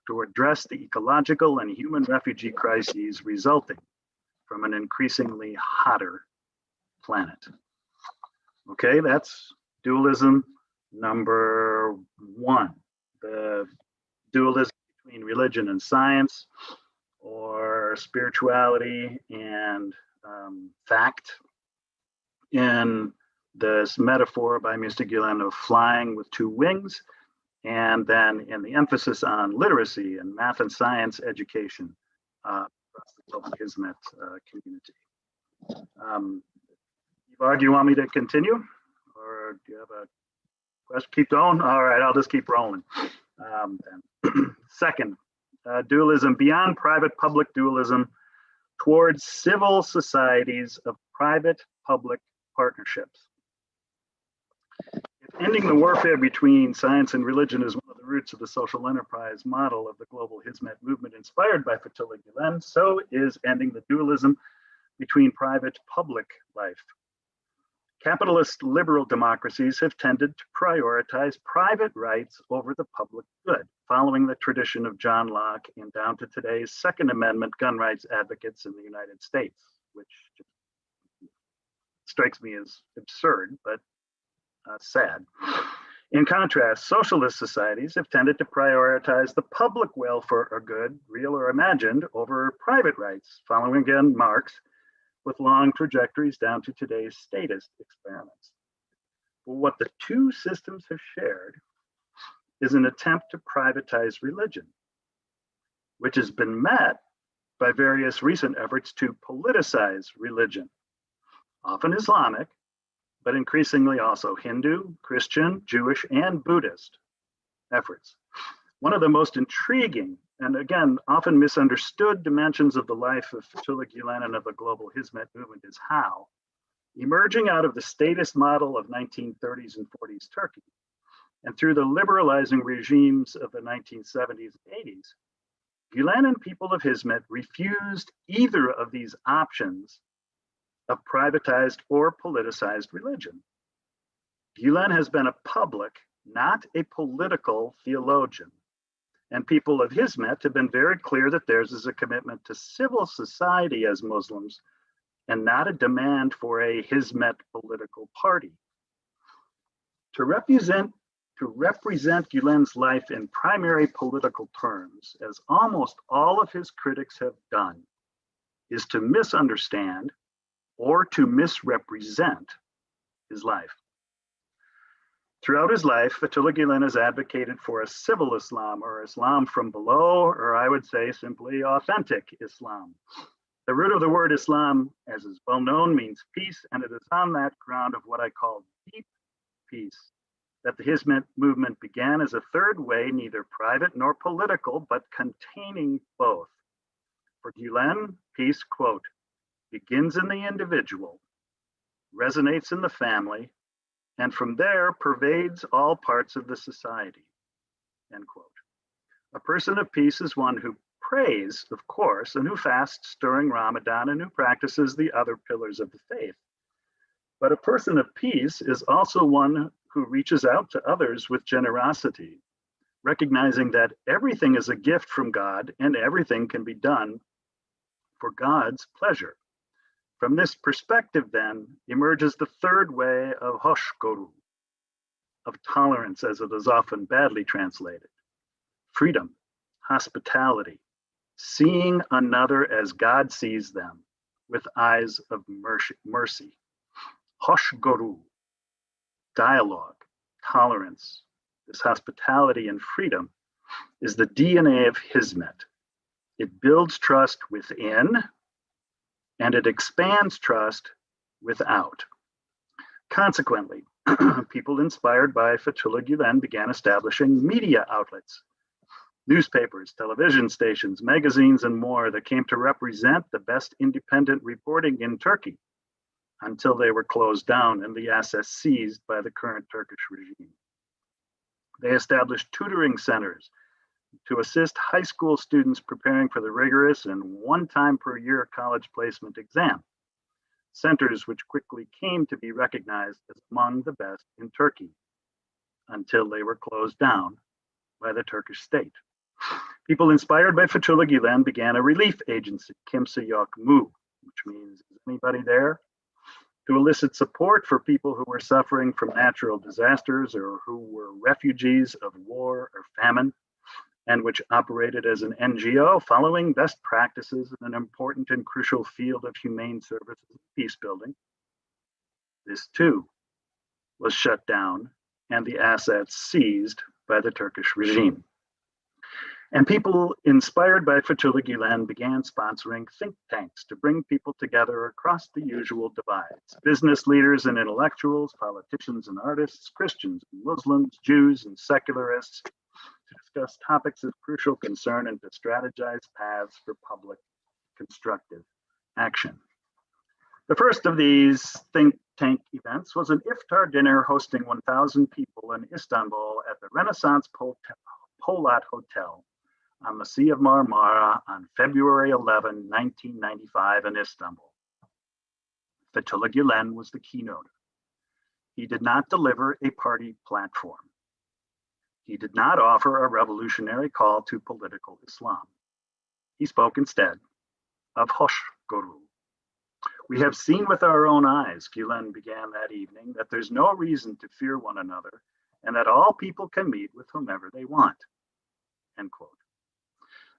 to address the ecological and human refugee crises resulting from an increasingly hotter planet. Okay, that's dualism number one, the dualism between religion and science, or spirituality and fact, in this metaphor by Mr. Gülen of flying with two wings, and then in the emphasis on literacy and math and science education across the global Hizmet community. Ivar, do you want me to continue, or do you have a question? Keep going? All right, I'll just keep rolling. Second, dualism beyond private-public dualism towards civil societies of private-public partnerships. If ending the warfare between science and religion is one of the roots of the social enterprise model of the global Hizmet movement inspired by Fethullah Gülen, so is ending the dualism between private-public life. Capitalist liberal democracies have tended to prioritize private rights over the public good, following the tradition of John Locke and down to today's Second Amendment gun rights advocates in the United States, which strikes me as absurd, but sad. In contrast, socialist societies have tended to prioritize the public welfare or good, real or imagined, over private rights, following again Marx, with long trajectories down to today's statist experiments. But what the two systems have shared is an attempt to privatize religion, which has been met by various recent efforts to politicize religion, often Islamic, but increasingly also Hindu, Christian, Jewish, and Buddhist efforts. One of the most intriguing and again, often misunderstood dimensions of the life of Fethullah Gülen and of the global Hizmet movement is how, emerging out of the statist model of 1930s and 40s Turkey, and through the liberalizing regimes of the 1970s and 80s, Gülen and people of Hizmet refused either of these options of privatized or politicized religion. Gülen has been a public, not a political theologian. And people of Hizmet have been very clear that theirs is a commitment to civil society as Muslims, and not a demand for a Hizmet political party. To represent Gülen's life in primary political terms, as almost all of his critics have done, is to misunderstand or to misrepresent his life. Throughout his life, Fethullah Gülen has advocated for a civil Islam, or Islam from below, or I would say simply authentic Islam. The root of the word Islam, as is well known, means peace, and it is on that ground of what I call deep peace that the Hizmet movement began as a third way, neither private nor political, but containing both. For Gülen, peace, quote, begins in the individual, resonates in the family, and from there pervades all parts of the society, end quote. A person of peace is one who prays, of course, and who fasts during Ramadan and who practices the other pillars of the faith. But a person of peace is also one who reaches out to others with generosity, recognizing that everything is a gift from God and everything can be done for God's pleasure. From this perspective, then, emerges the third way of hoşgörü, of tolerance, as it is often badly translated, freedom, hospitality, seeing another as God sees them, with eyes of mercy. Hoşgörü, dialogue, tolerance, this hospitality and freedom is the DNA of Hizmet. It builds trust within, and it expands trust without. Consequently, people inspired by Fethullah Gülen began establishing media outlets, newspapers, television stations, magazines, and more that came to represent the best independent reporting in Turkey until they were closed down and the assets seized by the current Turkish regime. They established tutoring centers to assist high school students preparing for the rigorous and one time per year college placement exam, centers which quickly came to be recognized as among the best in Turkey until they were closed down by the Turkish state. People inspired by Fethullah Gülen began a relief agency, Kimse Yok Mu, which means, is anybody there? To elicit support for people who were suffering from natural disasters or who were refugees of war or famine, and which operated as an NGO following best practices in an important and crucial field of humane services and peace building. This too was shut down and the assets seized by the Turkish regime. And people inspired by Fethullah Gülen began sponsoring think tanks to bring people together across the usual divides. Business leaders and intellectuals, politicians and artists, Christians and Muslims, Jews and secularists, to discuss topics of crucial concern and to strategize paths for public constructive action. The first of these think tank events was an iftar dinner hosting 1,000 people in Istanbul at the Renaissance Polat Hotel on the Sea of Marmara on February 11, 1995 in Istanbul. Fethullah Gülen was the keynote. He did not deliver a party platform. He did not offer a revolutionary call to political Islam. He spoke instead of hoşgörü. We have seen with our own eyes, Gülen began that evening, that there's no reason to fear one another and that all people can meet with whomever they want, end quote.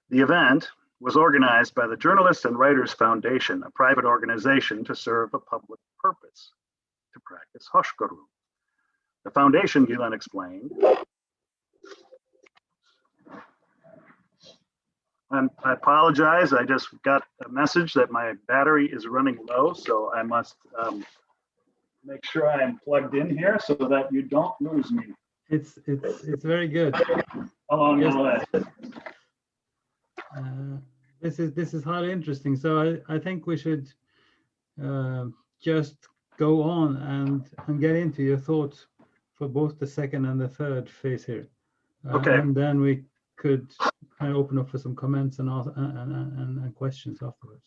The event was organized by the Journalists and Writers Foundation, a private organization to serve a public purpose, to practice hoşgörü. The foundation, Gülen explained, I apologize, I just got a message that my battery is running low, so I must make sure I am plugged in here so that you don't lose me. It's very good. Along the way. This is highly interesting. So I think we should just go on and get into your thoughts for both the second and the third phase here. Okay. And then we could kind of open up for some comments and questions afterwards.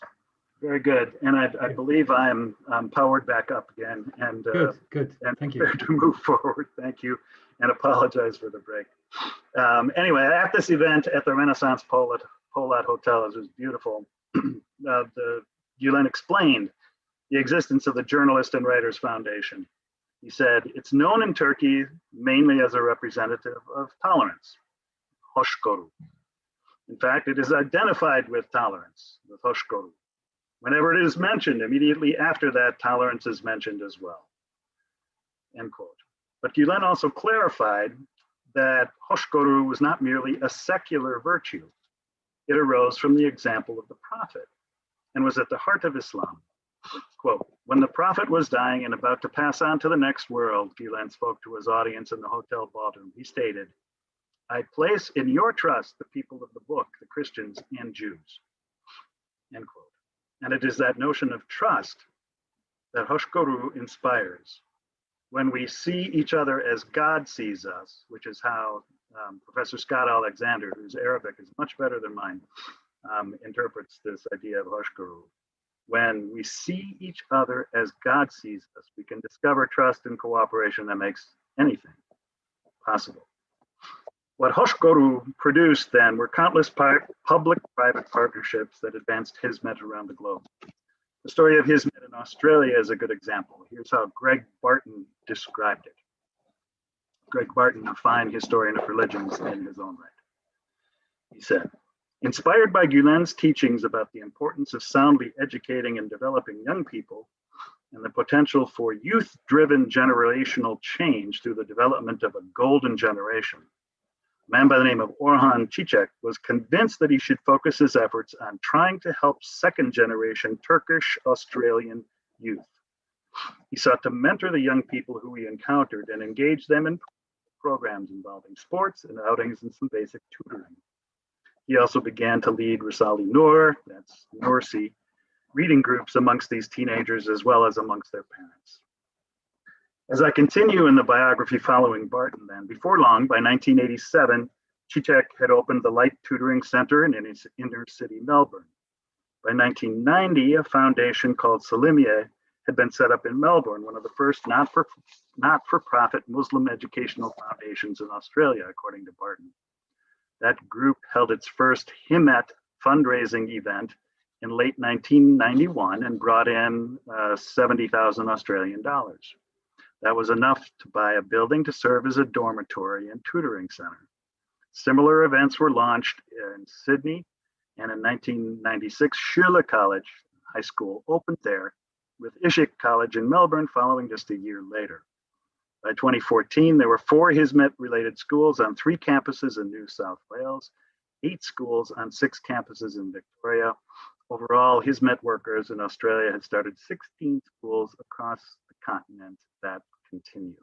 Very good. And I believe I'm powered back up again and good. And thank you. prepared to move forward. Thank you, and apologize for the break. Anyway, at this event at the Renaissance Polat Hotel, it was beautiful. The Gülen explained the existence of the Journalist and Writers Foundation. He said, it's known in Turkey mainly as a representative of tolerance, hoşgörü. In fact, it is identified with tolerance, with hoşgörü. Whenever it is mentioned, immediately after that, tolerance is mentioned as well, end quote. But Gülen also clarified that hoşgörü was not merely a secular virtue. It arose from the example of the Prophet and was at the heart of Islam. Quote, when the Prophet was dying and about to pass on to the next world, Gülen spoke to his audience in the hotel ballroom. He stated, I place in your trust the people of the book, the Christians and Jews, end quote. And it is that notion of trust that hoşgörü inspires. When we see each other as God sees us, which is how Professor Scott Alexander, whose Arabic is much better than mine, interprets this idea of hoşgörü. When we see each other as God sees us, we can discover trust and cooperation that makes anything possible. What hoşgörü produced then were countless public-private partnerships that advanced Hizmet around the globe. The story of Hizmet in Australia is a good example. Here's how Greg Barton described it. Greg Barton, a fine historian of religions in his own right. He said, inspired by Gülen's teachings about the importance of soundly educating and developing young people and the potential for youth-driven generational change through the development of a golden generation, a man by the name of Orhan Çiçek was convinced that he should focus his efforts on trying to help second-generation Turkish-Australian youth. He sought to mentor the young people who he encountered and engage them in programs involving sports and outings and some basic tutoring. He also began to lead Risale-i Nur, that's Nursi, reading groups amongst these teenagers as well as amongst their parents. As I continue in the biography following Barton then, before long, by 1987, Çiçek had opened the Light Tutoring Center in inner city Melbourne. By 1990, a foundation called Salimiye had been set up in Melbourne, one of the first not-for-profit Muslim educational foundations in Australia, according to Barton. That group held its first Hizmet fundraising event in late 1991 and brought in 70,000 Australian dollars. That was enough to buy a building to serve as a dormitory and tutoring center. Similar events were launched in Sydney, and in 1996, Schuyler College High School opened there, with Ishik College in Melbourne following just a year later. By 2014, there were 4 Hizmet-related schools on 3 campuses in New South Wales, 8 schools on 6 campuses in Victoria. Overall, Hizmet workers in Australia had started 16 schools across the continent that continue.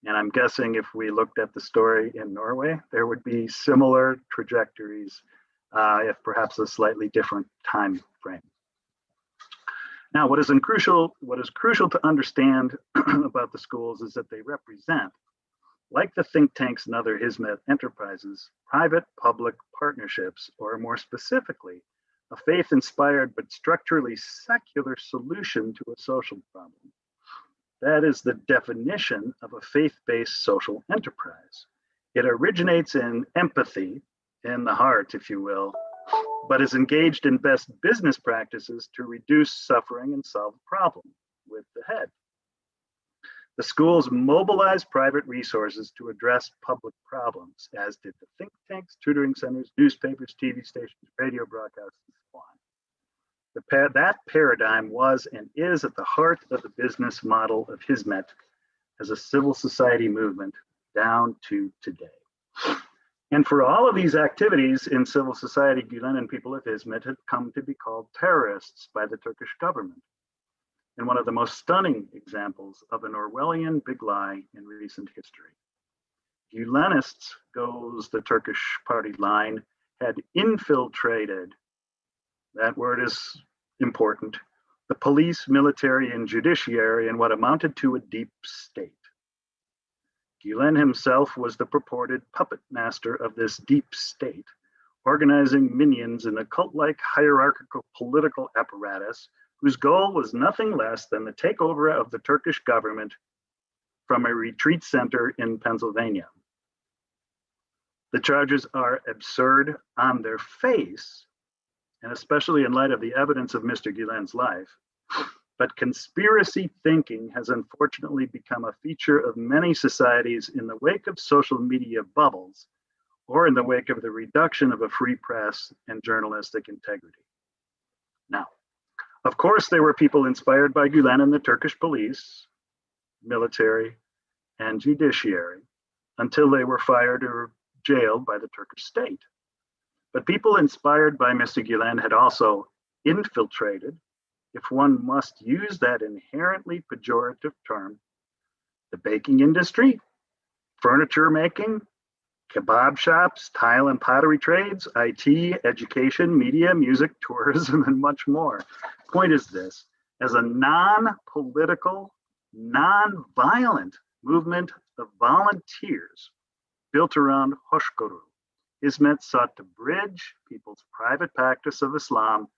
And I'm guessing if we looked at the story in Norway, there would be similar trajectories, if perhaps a slightly different time frame. Now, what is crucial to understand about the schools is that they represent, like the think tanks and other Hizmet enterprises, private-public partnerships, or more specifically, a faith-inspired but structurally secular solution to a social problem. That is the definition of a faith-based social enterprise. It originates in empathy, in the heart, if you will, but is engaged in best business practices to reduce suffering and solve a problem with the head. The schools mobilize private resources to address public problems, as did the think tanks, tutoring centers, newspapers, TV stations, radio broadcasts, and so on. That paradigm was and is at the heart of the business model of Hizmet as a civil society movement down to today. And for all of these activities in civil society, Gülen and people of Hizmet had come to be called terrorists by the Turkish government. And one of the most stunning examples of an Orwellian big lie in recent history. Gülenists, goes the Turkish party line, had infiltrated, that word is important, the police, military, and judiciary in what amounted to a deep state. Gülen himself was the purported puppet master of this deep state, organizing minions in a cult-like hierarchical political apparatus whose goal was nothing less than the takeover of the Turkish government from a retreat center in Pennsylvania. The charges are absurd on their face, and especially in light of the evidence of Mr. Gülen's life. But conspiracy thinking has unfortunately become a feature of many societies in the wake of social media bubbles or in the wake of the reduction of a free press and journalistic integrity. Now, of course, there were people inspired by Gülen and the Turkish police, military, and judiciary until they were fired or jailed by the Turkish state. But people inspired by Mr. Gülen had also infiltrated, if one must use that inherently pejorative term, the baking industry, furniture making, kebab shops, tile and pottery trades, IT, education, media, music, tourism, and much more. Point is this, as a non-political, non-violent movement of volunteers built around hoşgörü, Hizmet sought to bridge people's private practice of Islam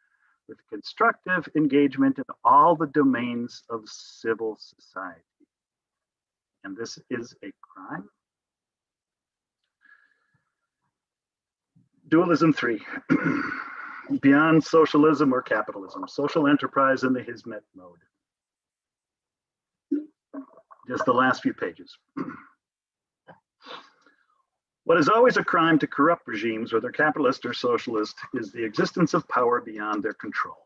with constructive engagement in all the domains of civil society. And this is a crime. Dualism 3, beyond socialism or capitalism, social enterprise in the Hizmet mode. Just the last few pages. What is always a crime to corrupt regimes, whether capitalist or socialist, is the existence of power beyond their control.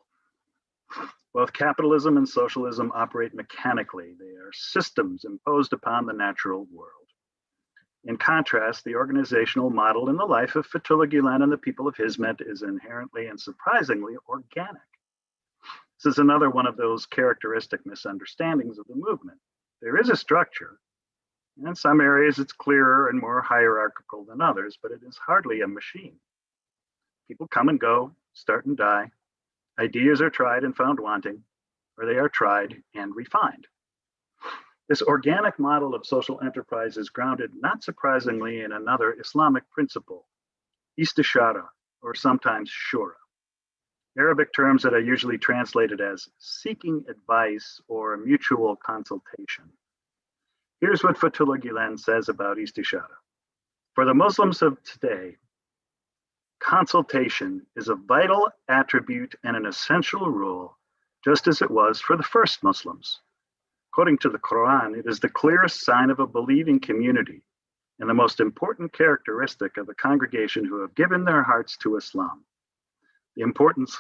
Both capitalism and socialism operate mechanically. They are systems imposed upon the natural world. In contrast, the organizational model in the life of Fethullah Gülen and the people of Hizmet is inherently and surprisingly organic. This is another one of those characteristic misunderstandings of the movement. There is a structure. In some areas, it's clearer and more hierarchical than others, but it is hardly a machine. People come and go, start and die. Ideas are tried and found wanting, or they are tried and refined. This organic model of social enterprise is grounded, not surprisingly, in another Islamic principle, istishara, or sometimes shura, Arabic terms that are usually translated as seeking advice or mutual consultation. Here's what Fethullah Gülen says about istishara. For the Muslims of today, consultation is a vital attribute and an essential rule, just as it was for the first Muslims. According to the Quran, it is the clearest sign of a believing community and the most important characteristic of a congregation who have given their hearts to Islam. The importance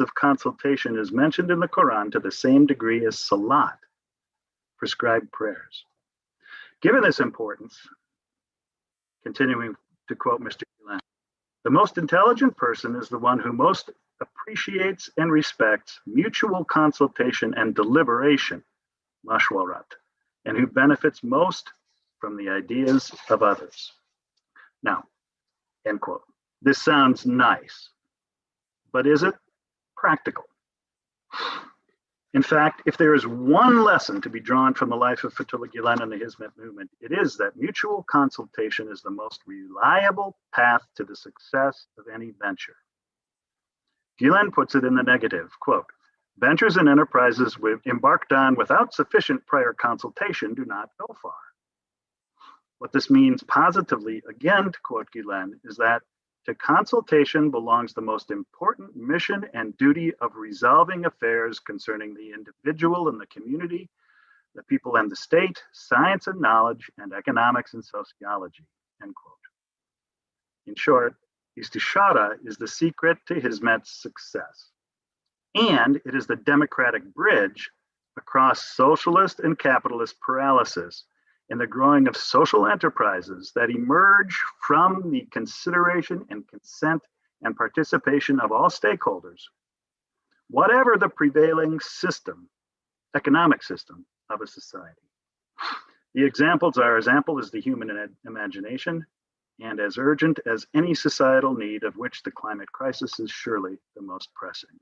of consultation is mentioned in the Quran to the same degree as salat, prescribed prayers. Given this importance, continuing to quote Mr. Gülen, the most intelligent person is the one who most appreciates and respects mutual consultation and deliberation, mashwarat, and who benefits most from the ideas of others. Now, end quote. This sounds nice, but is it practical? In fact, if there is one lesson to be drawn from the life of Fethullah Gülen and the Hizmet movement, it is that mutual consultation is the most reliable path to the success of any venture. Gülen puts it in the negative, quote, ventures and enterprises embarked on without sufficient prior consultation do not go far. What this means positively, again, to quote Gülen, is that to consultation belongs the most important mission and duty of resolving affairs concerning the individual and the community, the people and the state, science and knowledge, and economics and sociology, end quote. In short, istishara is the secret to Hizmet's success. And it is the democratic bridge across socialist and capitalist paralysis in the growing of social enterprises that emerge from the consideration and consent and participation of all stakeholders, whatever the prevailing system, economic system of a society. The examples are as ample as the human imagination and as urgent as any societal need, of which the climate crisis is surely the most pressing.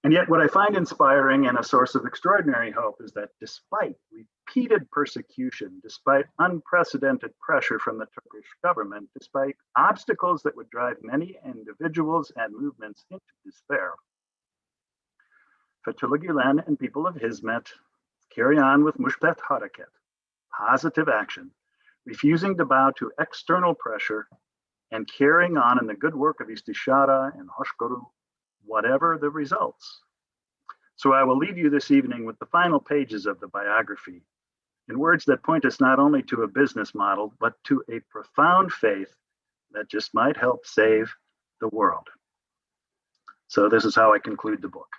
And yet what I find inspiring and a source of extraordinary hope is that despite repeated persecution, despite unprecedented pressure from the Turkish government, despite obstacles that would drive many individuals and movements into despair, Fethullah Gülen and people of Hizmet carry on with Mushbet Harakat, positive action, refusing to bow to external pressure and carrying on in the good work of istishara and hoşgörü, whatever the results. So I will leave you this evening with the final pages of the biography in words that point us not only to a business model, but to a profound faith that just might help save the world. So this is how I conclude the book.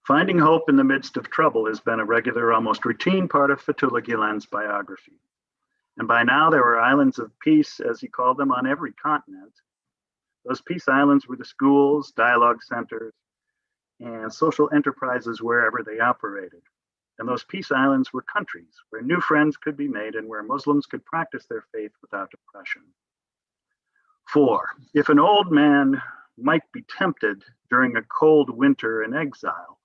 Finding hope in the midst of trouble has been a regular, almost routine part of Fethullah Gülen's biography. And by now there were islands of peace, as he called them, on every continent. Those peace islands were the schools, dialogue centers, and social enterprises wherever they operated. And those peace islands were countries where new friends could be made and where Muslims could practice their faith without oppression. 4, if an old man might be tempted during a cold winter in exile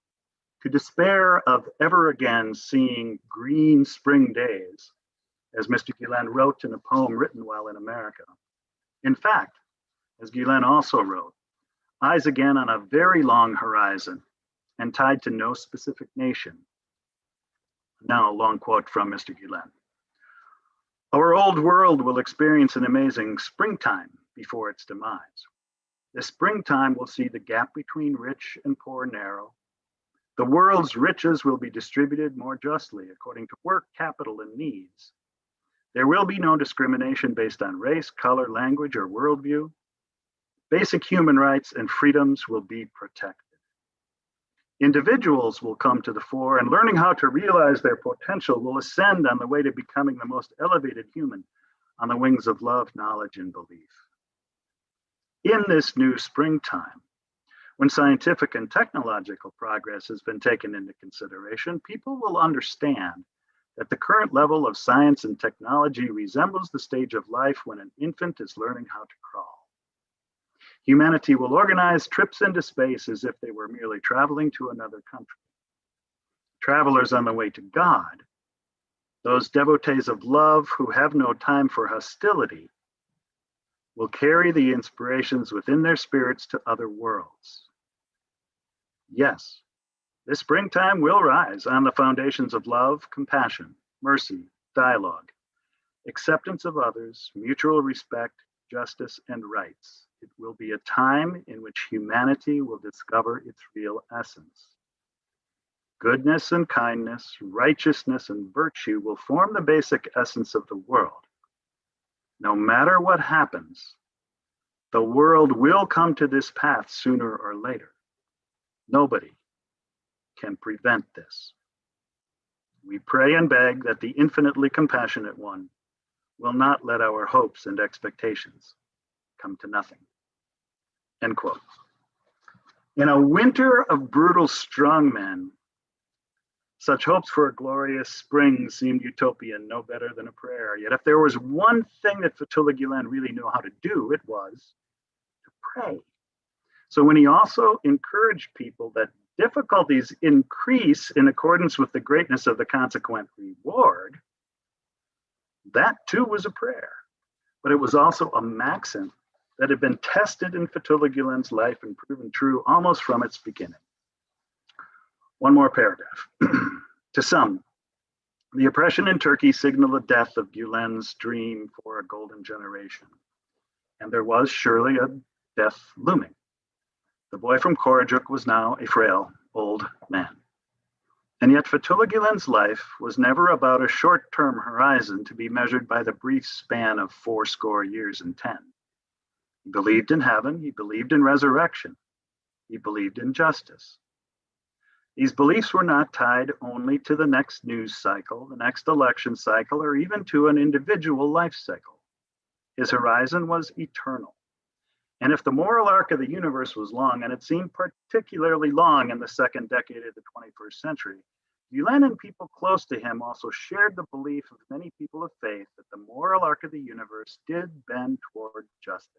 to despair of ever again seeing green spring days, as Mr. Gülen wrote in a poem written while in America. In fact, as Gülen also wrote, eyes again on a very long horizon and tied to no specific nation. Now a long quote from Mr. Gülen. Our old world will experience an amazing springtime before its demise. This springtime will see the gap between rich and poor narrow. The world's riches will be distributed more justly according to work, capital, and needs. There will be no discrimination based on race, color, language, or worldview. Basic human rights and freedoms will be protected. Individuals will come to the fore, and learning how to realize their potential will ascend on the way to becoming the most elevated human on the wings of love, knowledge, and belief. In this new springtime, when scientific and technological progress has been taken into consideration, people will understand that the current level of science and technology resembles the stage of life when an infant is learning how to crawl. Humanity will organize trips into space as if they were merely traveling to another country. Travelers on the way to God, those devotees of love who have no time for hostility, will carry the inspirations within their spirits to other worlds. Yes, this springtime will rise on the foundations of love, compassion, mercy, dialogue, acceptance of others, mutual respect, justice, and rights. It will be a time in which humanity will discover its real essence. Goodness and kindness, righteousness and virtue will form the basic essence of the world. No matter what happens, the world will come to this path sooner or later. Nobody can prevent this. We pray and beg that the infinitely compassionate one will not let our hopes and expectations come to nothing. End quote. In a winter of brutal strongmen, such hopes for a glorious spring seemed utopian, no better than a prayer. Yet if there was one thing that Fethullah Gülen really knew how to do, it was to pray. So when he also encouraged people that difficulties increase in accordance with the greatness of the consequent reward, that too was a prayer. But it was also a maxim that had been tested in Fethullah Gülen's life and proven true almost from its beginning. One more paragraph. To some, the oppression in Turkey signaled the death of Gülen's dream for a golden generation. And there was surely a death looming. The boy from Korajuk was now a frail old man. And yet Fethullah Gülen's life was never about a short-term horizon to be measured by the brief span of 80 years and 10. He believed in heaven, he believed in resurrection, he believed in justice. These beliefs were not tied only to the next news cycle, the next election cycle, or even to an individual life cycle. His horizon was eternal. And if the moral arc of the universe was long, and it seemed particularly long in the second decade of the 21st century, Gülen and people close to him also shared the belief of many people of faith that the moral arc of the universe did bend toward justice.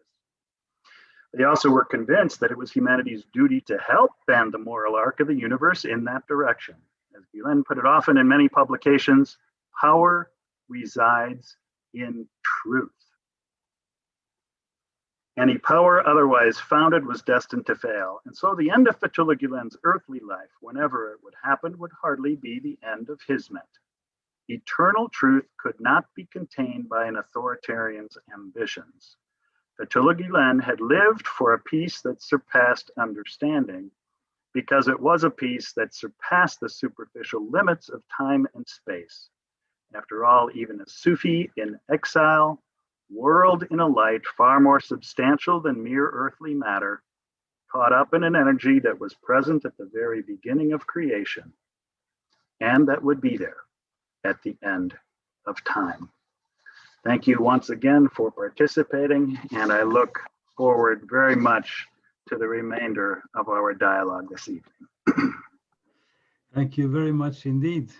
They also were convinced that it was humanity's duty to help bend the moral arc of the universe in that direction. As Gülen put it often in many publications, power resides in truth. Any power otherwise founded was destined to fail. And so the end of Fethullah Gülen's earthly life, whenever it would happen, would hardly be the end of Hizmet. Eternal truth could not be contained by an authoritarian's ambitions. Fethullah Gülen had lived for a peace that surpassed understanding, because it was a peace that surpassed the superficial limits of time and space. After all, even a Sufi in exile whirled in a light far more substantial than mere earthly matter, caught up in an energy that was present at the very beginning of creation and that would be there at the end of time. Thank you once again for participating, and I look forward very much to the remainder of our dialogue this evening. Thank you very much indeed.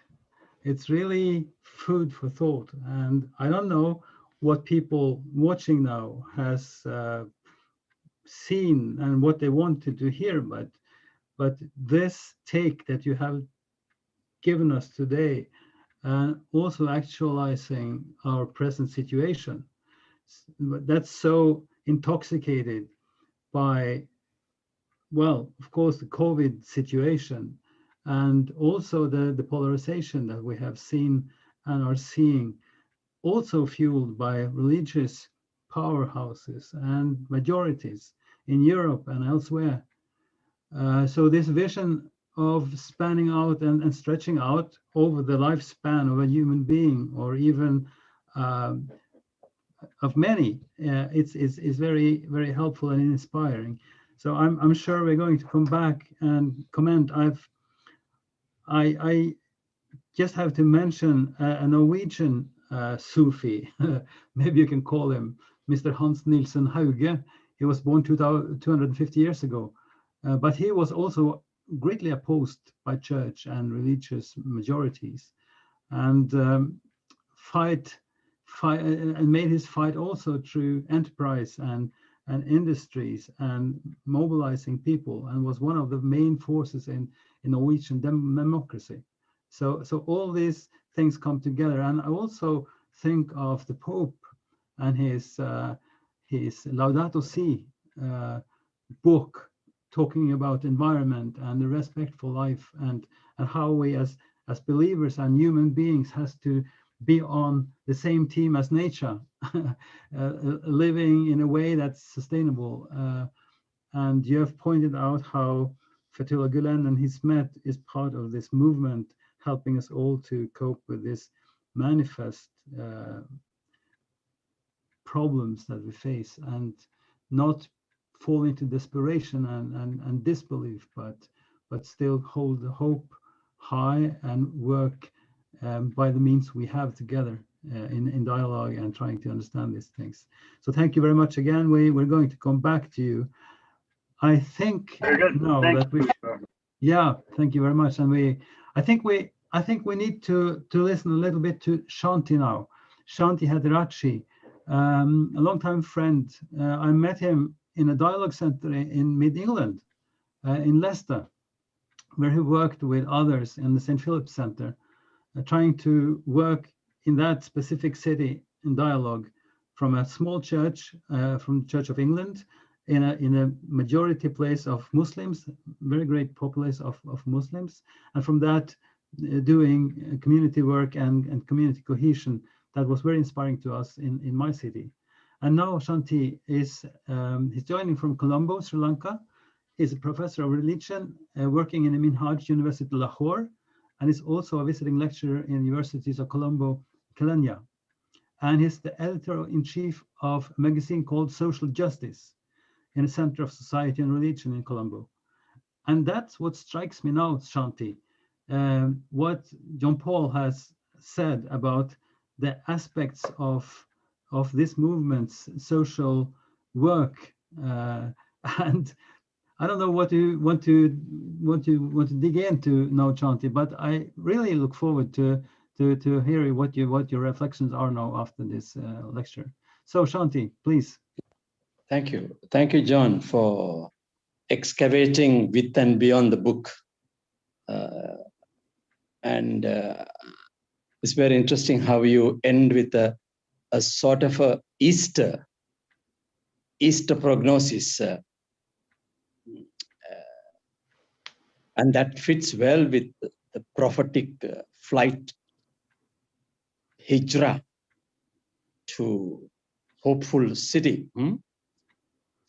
It's really food for thought, and I don't know what people watching now has seen and what they wanted to hear, but this take that you have given us today, and also actualizing our present situation, that's so intoxicated by, well, of course, the COVID situation, and also the polarization that we have seen and are seeing, also fueled by religious powerhouses and majorities in Europe and elsewhere. So this vision of spanning out and stretching out over the lifespan of a human being, or even of many, it's very, very helpful and inspiring. So I'm sure we're going to come back and comment. I just have to mention a Norwegian Sufi, maybe you can call him Mr. Hans Nielsen Hauge. He was born 250 years ago, but he was also greatly opposed by church and religious majorities, and made his fight also through enterprise and industries and mobilizing people, and was one of the main forces in Norwegian democracy. So all these things come together, and I also think of the Pope and his Laudato Si book, talking about environment and the respect for life, and how we as believers and human beings has to be on the same team as nature, living in a way that's sustainable. And you have pointed out how Fethullah Gülen and Hizmet is part of this movement, helping us all to cope with this manifest problems that we face, and not fall into desperation and disbelief, but still hold the hope high and work by the means we have together in dialogue and trying to understand these things. So thank you very much again. We're going to come back to you. I think now that we, yeah, thank you very much. And I think we need to listen a little bit to Shanti now. Shanti Hadirachi, a longtime friend. I met him in a dialogue center in mid-England, in Leicester, where he worked with others in the St. Philip's Center, trying to work in that specific city in dialogue from a small church, from the Church of England, in a majority place of Muslims, very great populace of Muslims, and from that doing community work and community cohesion that was very inspiring to us in my city. And now Shanti is he's joining from Colombo, Sri Lanka. He's a professor of religion working in the Minhaj University, Lahore, and is also a visiting lecturer in universities of Colombo, Kenya. And he's the editor-in-chief of a magazine called Social Justice in the Center of Society and Religion in Colombo. And that's what strikes me now, Shanti, what John Pahl has said about the aspects of this movement's social work, and I don't know what you want to dig into now, Shanti, but I really look forward to hearing what your reflections are now after this lecture. So Shanti, please. Thank you, John, for excavating with and beyond the book, and it's very interesting how you end with a sort of a Easter prognosis, and that fits well with the prophetic flight, hijrah to hopeful city,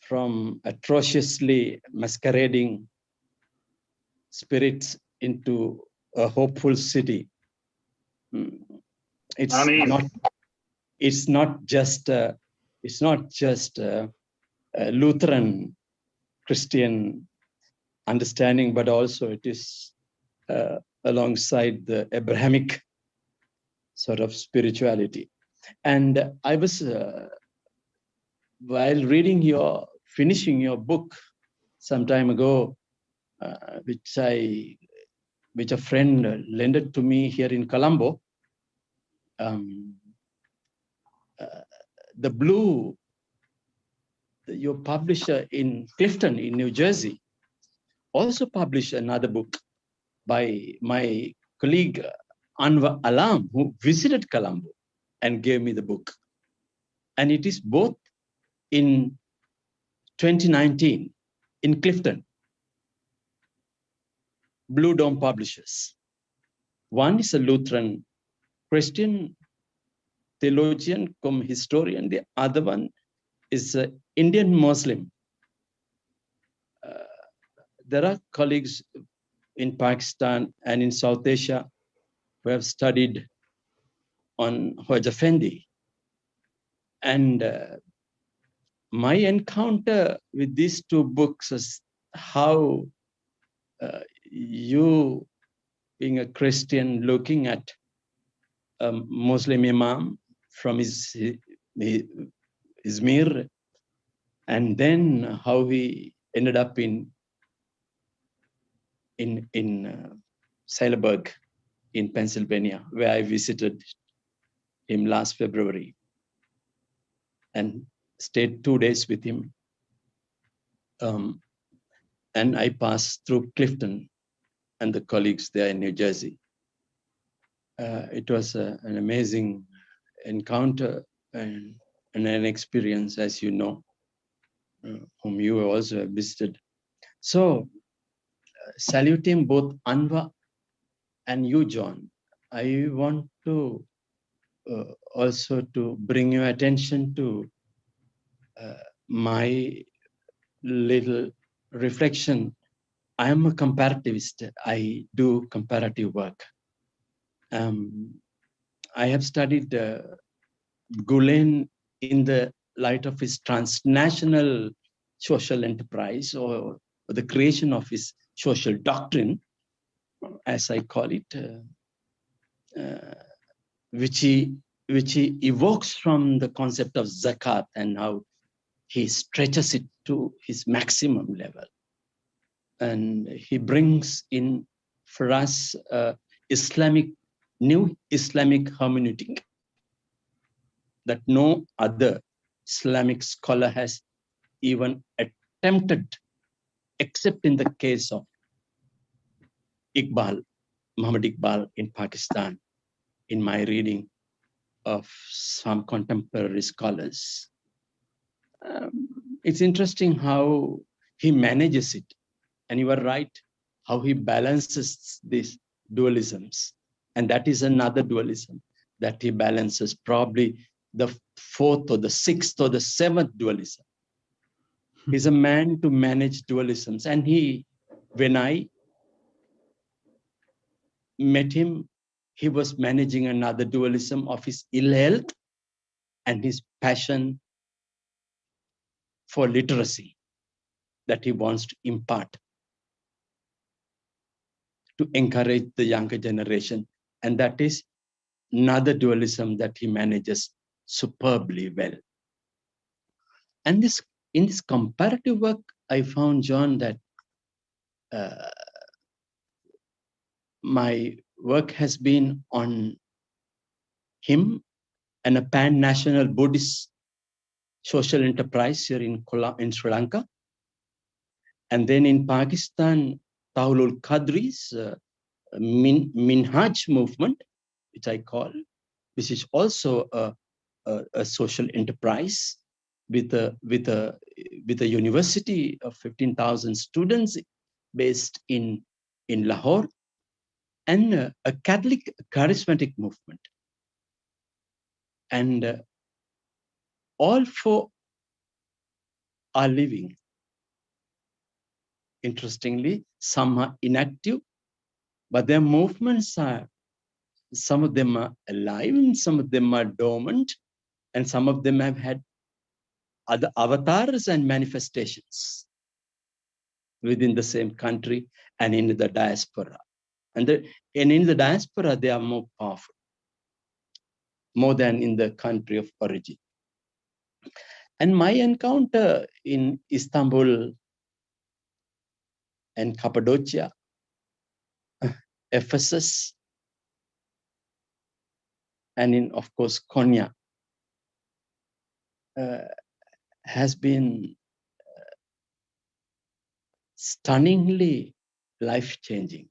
from atrociously masquerading spirits into a hopeful city. It's Amen. not just a Lutheran Christian understanding, but also it is alongside the Abrahamic sort of spirituality. And I was, while finishing your book some time ago, which a friend lent it to me here in Colombo, your publisher in Clifton in New Jersey also published another book by my colleague Anwar Alam, who visited Colombo and gave me the book. And it is both in 2019 in Clifton, Blue Dome Publishers. One is a Lutheran Christian theologian cum historian. The other one is an Indian Muslim. There are colleagues in Pakistan and in South Asia who have studied on Hoja Effendi. And my encounter with these two books is how you, being a Christian, looking at a Muslim imam from his Izmir, and then how he ended up in Seilerberg in Pennsylvania, where I visited him last February and stayed 2 days with him. And I passed through Clifton and the colleagues there in New Jersey. It was an amazing encounter and an experience, as you know, whom you also have visited. So, saluting both Anwar and you, John, I want to also to bring your attention to my little reflection. I am a comparativist. I do comparative work. I have studied Gülen in the light of his transnational social enterprise, or the creation of his social doctrine, as I call it, which he evokes from the concept of zakat and how he stretches it to his maximum level. And he brings in for us new Islamic hermeneutic that no other Islamic scholar has even attempted, except in the case of Muhammad Iqbal in Pakistan, in my reading of some contemporary scholars. It's interesting how he manages it. And you are right, how he balances these dualisms. And that is another dualism that he balances, probably the fourth or the sixth or the seventh dualism. He's a man to manage dualisms. And when I met him, he was managing another dualism of his ill health and his passion for literacy that he wants to impart, to encourage the younger generation. And that is another dualism that he manages superbly well. And in this comparative work, I found, John, that my work has been on him and a pan-national Buddhist social enterprise here in Sri Lanka. And then in Pakistan, Tahulul Qadri's Minhaj movement, which I call, which is also a social enterprise with a university of 15,000 students based in Lahore, and a Catholic charismatic movement. And all four are living interestingly, some are inactive, but their movements are, some of them are alive, and some of them are dormant, and some of them have had other avatars and manifestations within the same country and in the diaspora. And in the diaspora, they are more powerful, more than in the country of origin. And my encounter in Istanbul and Cappadocia, Ephesus, and in, of course, Konya, has been stunningly life-changing.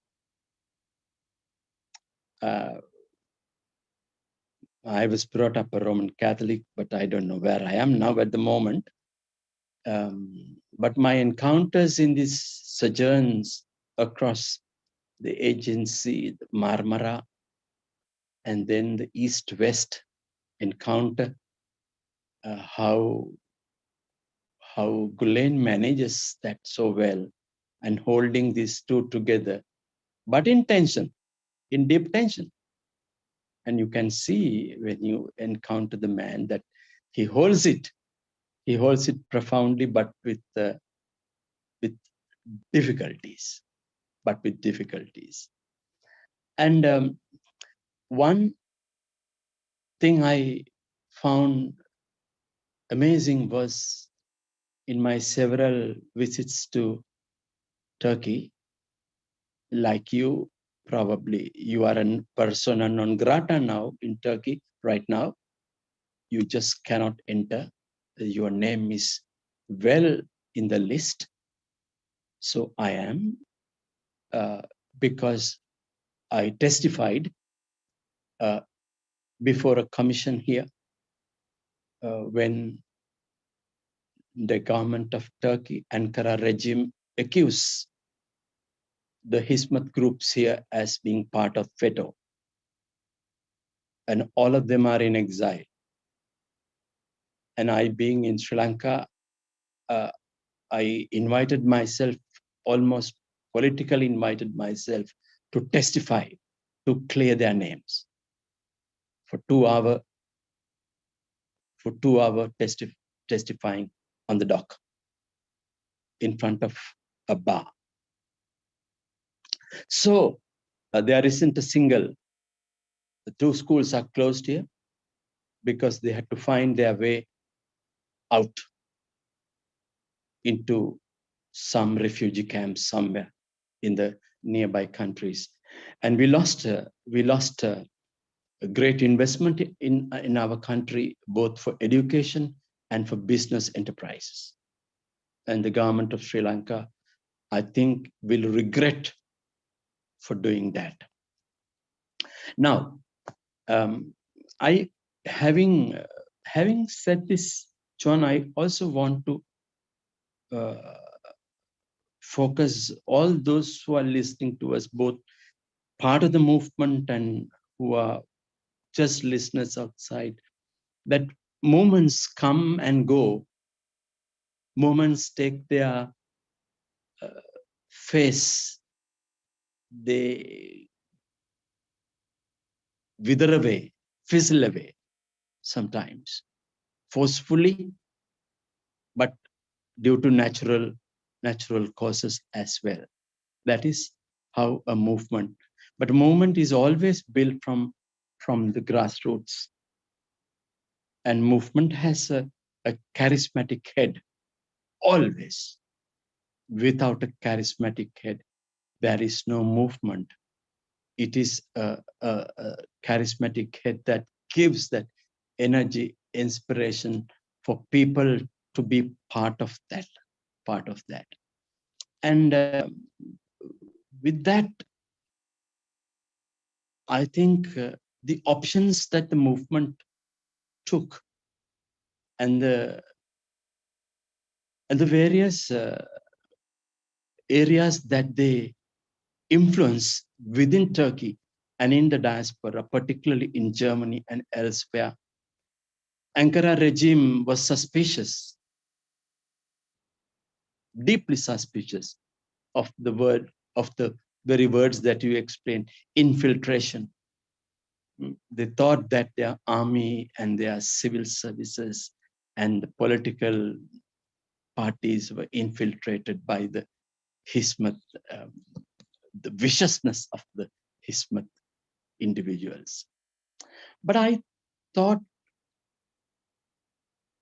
I was brought up a Roman Catholic, but I don't know where I am now at the moment. But my encounters in these sojourns across the Aegean Sea, the Marmara, and then the East-West encounter, how Gülen manages that so well, and holding these two together, but in tension, in deep tension. And you can see when you encounter the man that he holds it profoundly, but with difficulties, And one thing I found amazing was in my several visits to Turkey, like you, probably you are a persona non grata now in Turkey right now. You just cannot enter. Your name is well in the list. So I am, because I testified before a commission here when the government of Turkey, Ankara regime, accused the Hizmet groups here as being part of FETÖ. And all of them are in exile. And I, being in Sri Lanka, I invited myself, almost politically invited myself to testify, to clear their names for 2 hours, testifying on the dock in front of a bar. So there isn't a single, the 2 schools are closed here because they had to find their way out into some refugee camps somewhere in the nearby countries. And we lost a great investment in our country, both for education and for business enterprises. And the government of Sri Lanka, I think, will regret for doing that. Now, having said this, John, I also want to focus all those who are listening to us, both part of the movement and who are just listeners outside, that moments come and go. Moments take their face, they wither away, fizzle away sometimes, forcefully, but due to natural causes as well. That is how a movement, but a movement is always built from the grassroots. And movement has a charismatic head, always. Without a charismatic head, there is no movement. It is a charismatic head that gives that energy, inspiration for people to be part of that. And with that, I think the options that the movement took and the various areas that they influence within Turkey and in the diaspora, particularly in Germany and elsewhere. Ankara regime was suspicious, deeply suspicious of the very words that you explained, infiltration. They thought that their army and their civil services and the political parties were infiltrated by the Hizmet, the viciousness of the Hizmet individuals. But I thought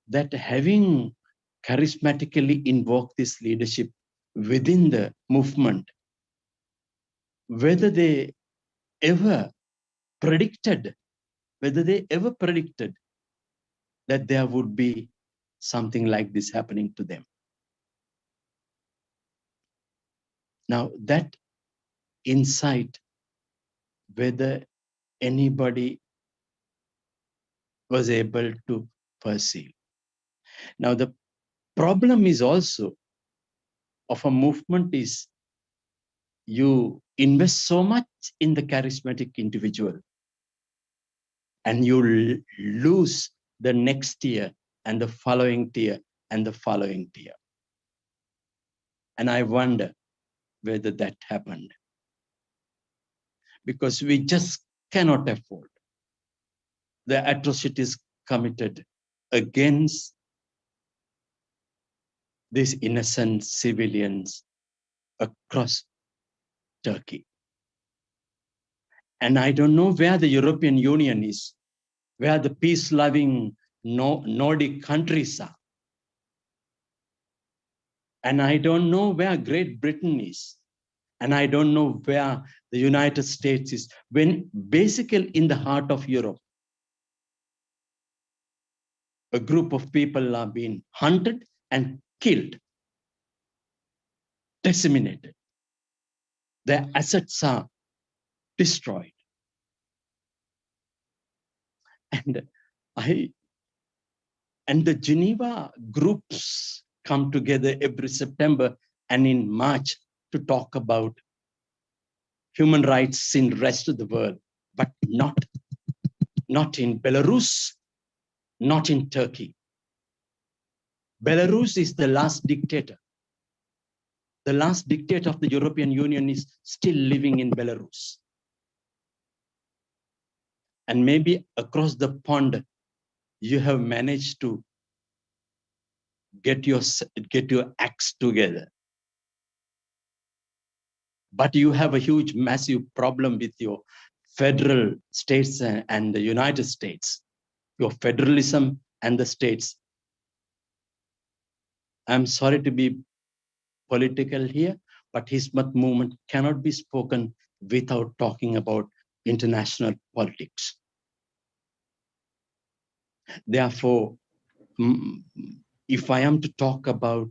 that having charismatically invoked this leadership within the movement, whether they ever predicted that there would be something like this happening to them. Now that insight, whether anybody was able to perceive. Now the problem is also of a movement is you invest so much in the charismatic individual and you lose the next year and the following year and the following year. And I wonder whether that happened, because we just cannot afford the atrocities committed against these innocent civilians across Turkey. And I don't know where the European Union is, where the peace-loving Nordic countries are. And I don't know where Great Britain is. And I don't know where the United States is, when basically in the heart of Europe, a group of people are being hunted and killed, disseminated. Their assets are destroyed. And the Geneva groups come together every September and in March to talk about human rights in the rest of the world, but not in Belarus, not in Turkey. Belarus is the last dictator. The last dictator of the European Union is still living in Belarus. And maybe across the pond, you have managed to get your acts together. But you have a huge, massive problem with your federal states and the United States, your federalism and the states. I'm sorry to be political here, but Hizmet movement cannot be spoken without talking about international politics. Therefore, if I am to talk about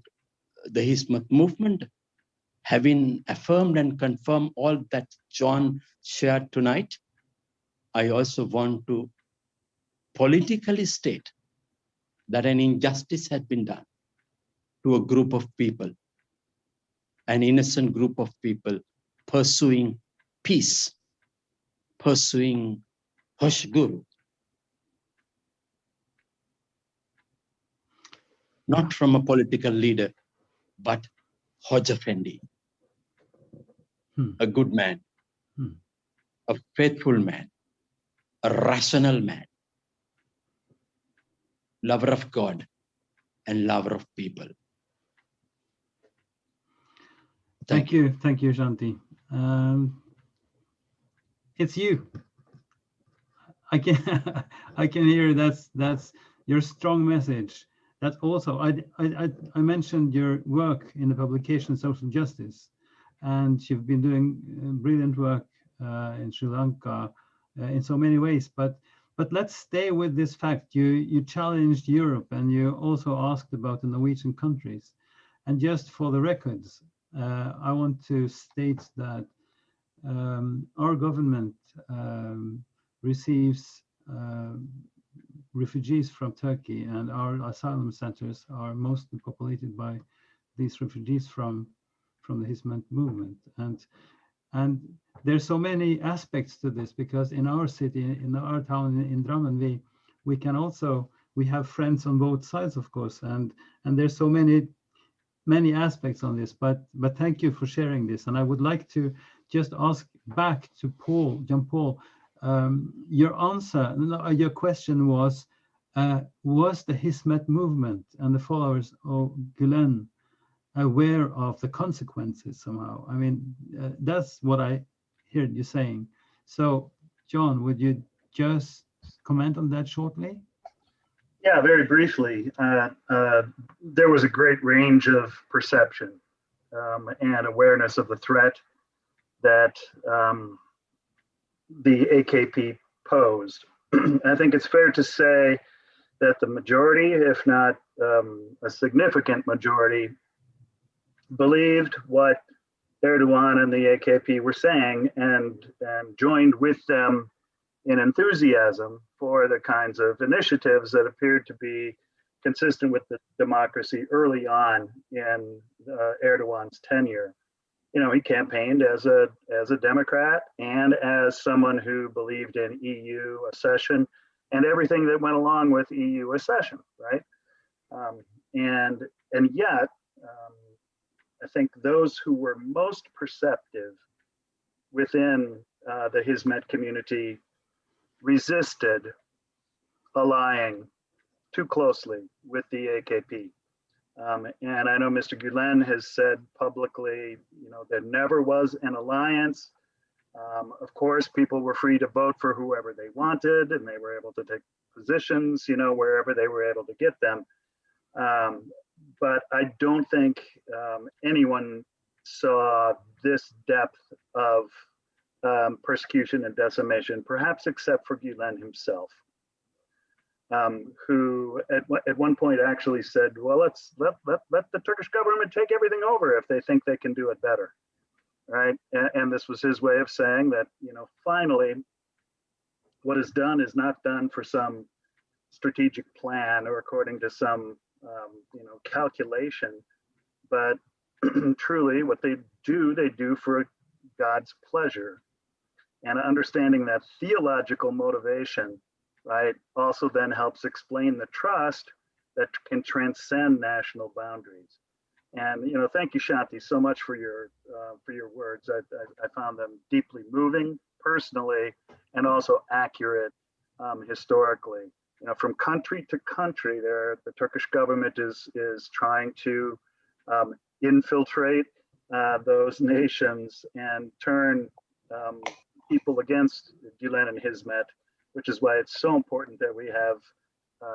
the Hizmet movement, having affirmed and confirmed all that John shared tonight, I also want to politically state that an injustice had been done to a group of people, an innocent group of people pursuing peace, pursuing Hoşgörü, not from a political leader, but Hoca Efendi, a good man, a faithful man, a rational man, lover of God and lover of people. Thank you, Shanti. It's you. I can hear that's your strong message. That also I mentioned your work in the publication Social Justice, and you've been doing brilliant work in Sri Lanka in so many ways. But let's stay with this fact. You challenged Europe, and you also asked about the Norwegian countries. And just for the records, I want to state that our government receives refugees from Turkey, and our asylum centers are mostly populated by these refugees from the Hizmet movement. And there's so many aspects to this, because in our city, in our town in Drammen, we have friends on both sides, of course, and there's so many many aspects on this, but thank you for sharing this. And I would like to just ask back to John Paul, your answer, your question was the Hizmet movement and the followers of Gülen aware of the consequences somehow? I mean, that's what I heard you saying. So, John, would you just comment on that shortly? Yeah, very briefly. There was a great range of perception and awareness of the threat that the AKP posed. I think it's fair to say that the majority, if not a significant majority, believed what Erdogan and the AKP were saying and joined with them in enthusiasm for the kinds of initiatives that appeared to be consistent with the democracy early on in Erdogan's tenure. You know, he campaigned as a Democrat and as someone who believed in EU accession and everything that went along with EU accession, right? And yet, I think those who were most perceptive within the Hizmet community resisted allying too closely with the AKP. And I know Mr. Gülen has said publicly, you know, there never was an alliance. Of course, people were free to vote for whoever they wanted, and they were able to take positions, you know, wherever they were able to get them. But I don't think anyone saw this depth of persecution and decimation, perhaps except for Gülen himself, who at one point actually said, well, let the Turkish government take everything over if they think they can do it better, right? And this was his way of saying that, you know, finally, what is done is not done for some strategic plan or according to some, you know, calculation, but truly what they do for God's pleasure. And understanding that theological motivation, right, also then helps explain the trust that can transcend national boundaries. And, you know, thank you, Shanti, so much for your words. I found them deeply moving personally and also accurate historically. You know, from country to country, the Turkish government is trying to infiltrate those nations and turn people against Gülen and Hizmet, which is why it's so important that we have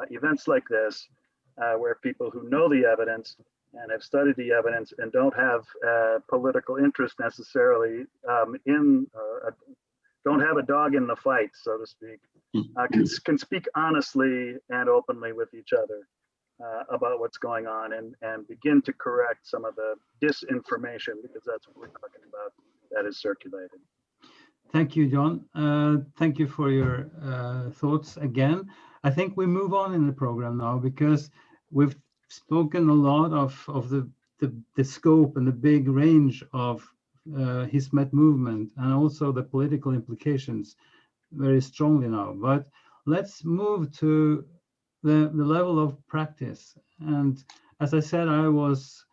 events like this, where people who know the evidence and have studied the evidence and don't have political interest necessarily don't have a dog in the fight, so to speak, can speak honestly and openly with each other about what's going on and begin to correct some of the disinformation, because that's what we're talking about, that is circulated. Thank you, John. Thank you for your thoughts again. I think we move on in the program now because we've spoken a lot of the scope and the big range of Hizmet movement and also the political implications very strongly now. But let's move to the level of practice. And as I said, I was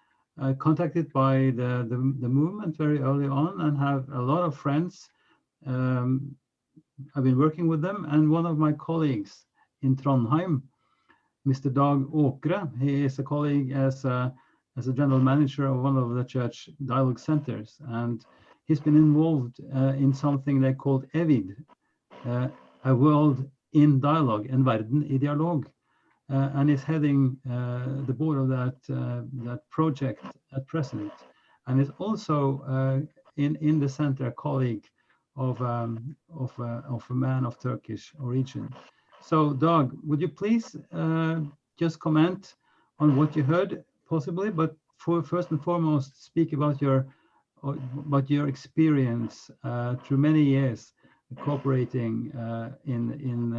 contacted by the movement very early on and have a lot of friends. I've been working with them, and one of my colleagues in Trondheim, Mr. Dag Åkre, he is a colleague as a general manager of one of the church dialogue centers, and he's been involved in something they called EVID, a world in dialogue, en verden i dialog, and is heading the board of that project at present, and is also in the center a colleague of a man of Turkish origin. So, Dag, would you please just comment on what you heard, possibly, but first and foremost, speak about your experience through many years cooperating in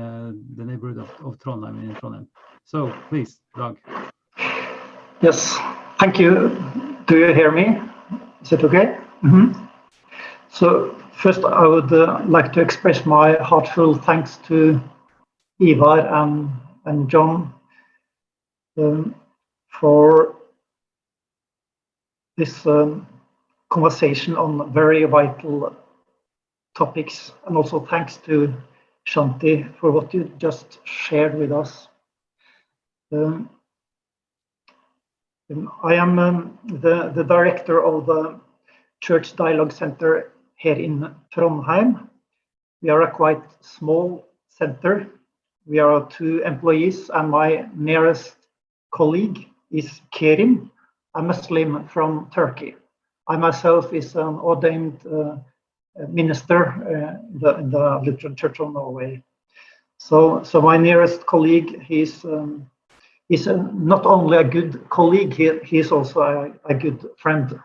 the neighborhood of Trondheim, in Trondheim. So, please, Dag. Yes, thank you. Do you hear me? Is it okay? Mm-hmm. So first, I would like to express my heartfelt thanks to Ivar and John for this conversation on very vital topics, and also thanks to Shanti for what you just shared with us. I am the director of the Church Dialogue Center here in Trondheim. We are a quite small center. We are 2 employees, and my nearest colleague is Kerim, a Muslim from Turkey. I myself is an ordained minister in the Lutheran Church of Norway. So my nearest colleague, he's not only a good colleague, he is also a good friend.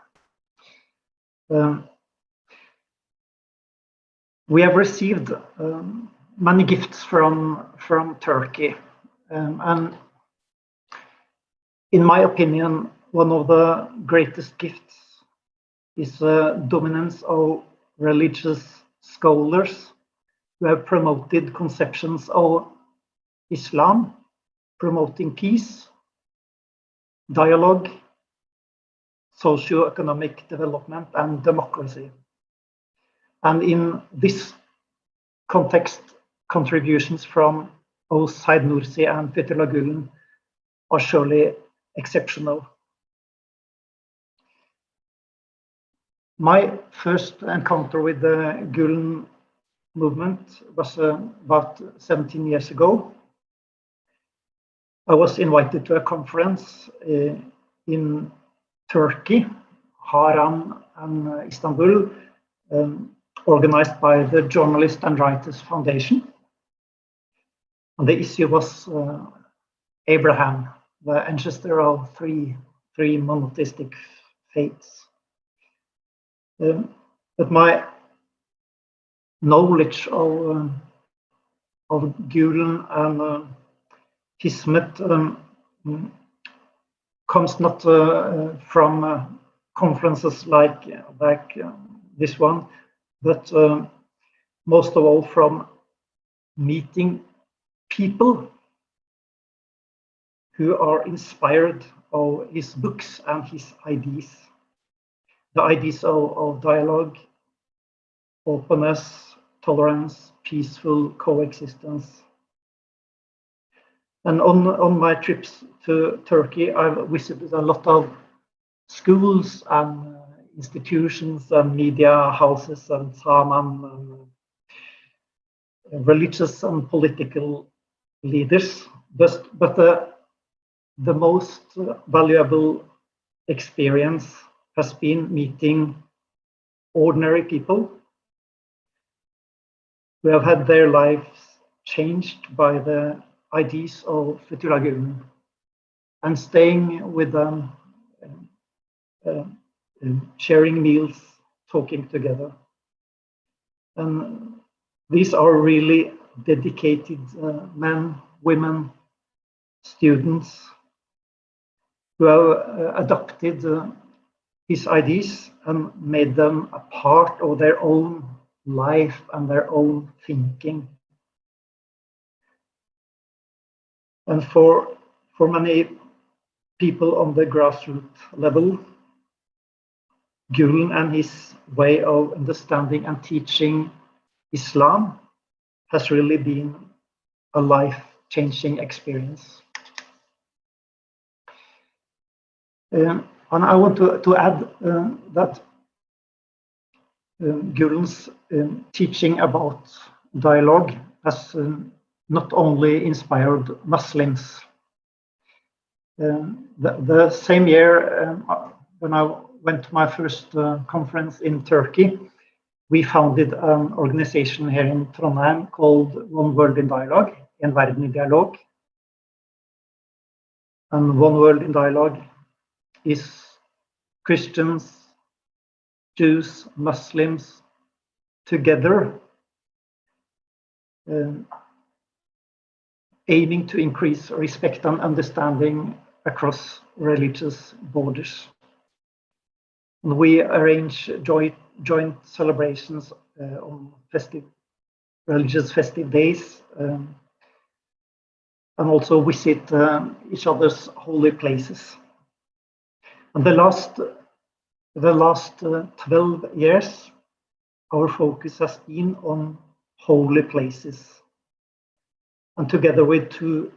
We have received many gifts from Turkey, and in my opinion, one of the greatest gifts is the dominance of religious scholars who have promoted conceptions of Islam, promoting peace, dialogue, socio-economic development, and democracy. And in this context, contributions from both Said Nursi and Fethullah Gülen are surely exceptional. My first encounter with the Gülen movement was about 17 years ago. I was invited to a conference in Turkey, Haran and Istanbul, organized by the Journalist and Writers Foundation. And the issue was Abraham, the ancestor of three monotheistic faiths. But my knowledge of Gülen and Hizmet comes not from conferences like this one, but most of all from meeting people who are inspired of his books and his ideas. The ideas of dialogue, openness, tolerance, peaceful coexistence. And on my trips to Turkey, I've visited a lot of schools and institutions and media houses and Saman and religious and political leaders. But the most valuable experience has been meeting ordinary people who have had their lives changed by the ideas of Fethullah Gülen, and staying with them, sharing meals, talking together. And these are really dedicated men, women, students who have adopted his ideas and made them a part of their own life and their own thinking. And for many people on the grassroots level, Gülen and his way of understanding and teaching Islam has really been a life-changing experience. And I want to add that Gülen's teaching about dialogue has not only inspired Muslims. The same year, when I went to my first conference in Turkey, we founded an organization here in Trondheim called One World in Dialogue, En Verden i Dialog. And One World in Dialogue is Christians, Jews, Muslims together, aiming to increase respect and understanding across religious borders. And we arrange joint celebrations on religious festive days, and also visit each other's holy places. And the last the last 12 years, our focus has been on holy places. And together with 2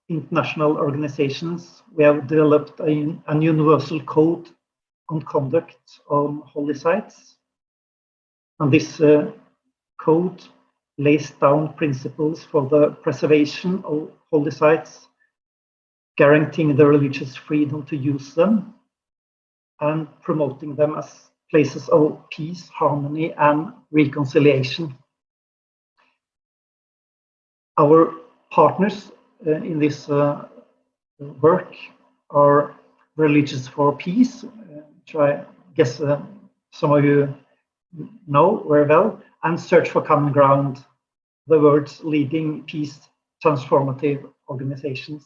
international organizations, we have developed a universal code on conduct on holy sites. And this code lays down principles for the preservation of holy sites, guaranteeing the religious freedom to use them, and promoting them as places of peace, harmony, and reconciliation. Our partners in this work are Religions for Peace, which I guess some of you know very well, and Search for Common Ground, the world's leading peace transformative organization.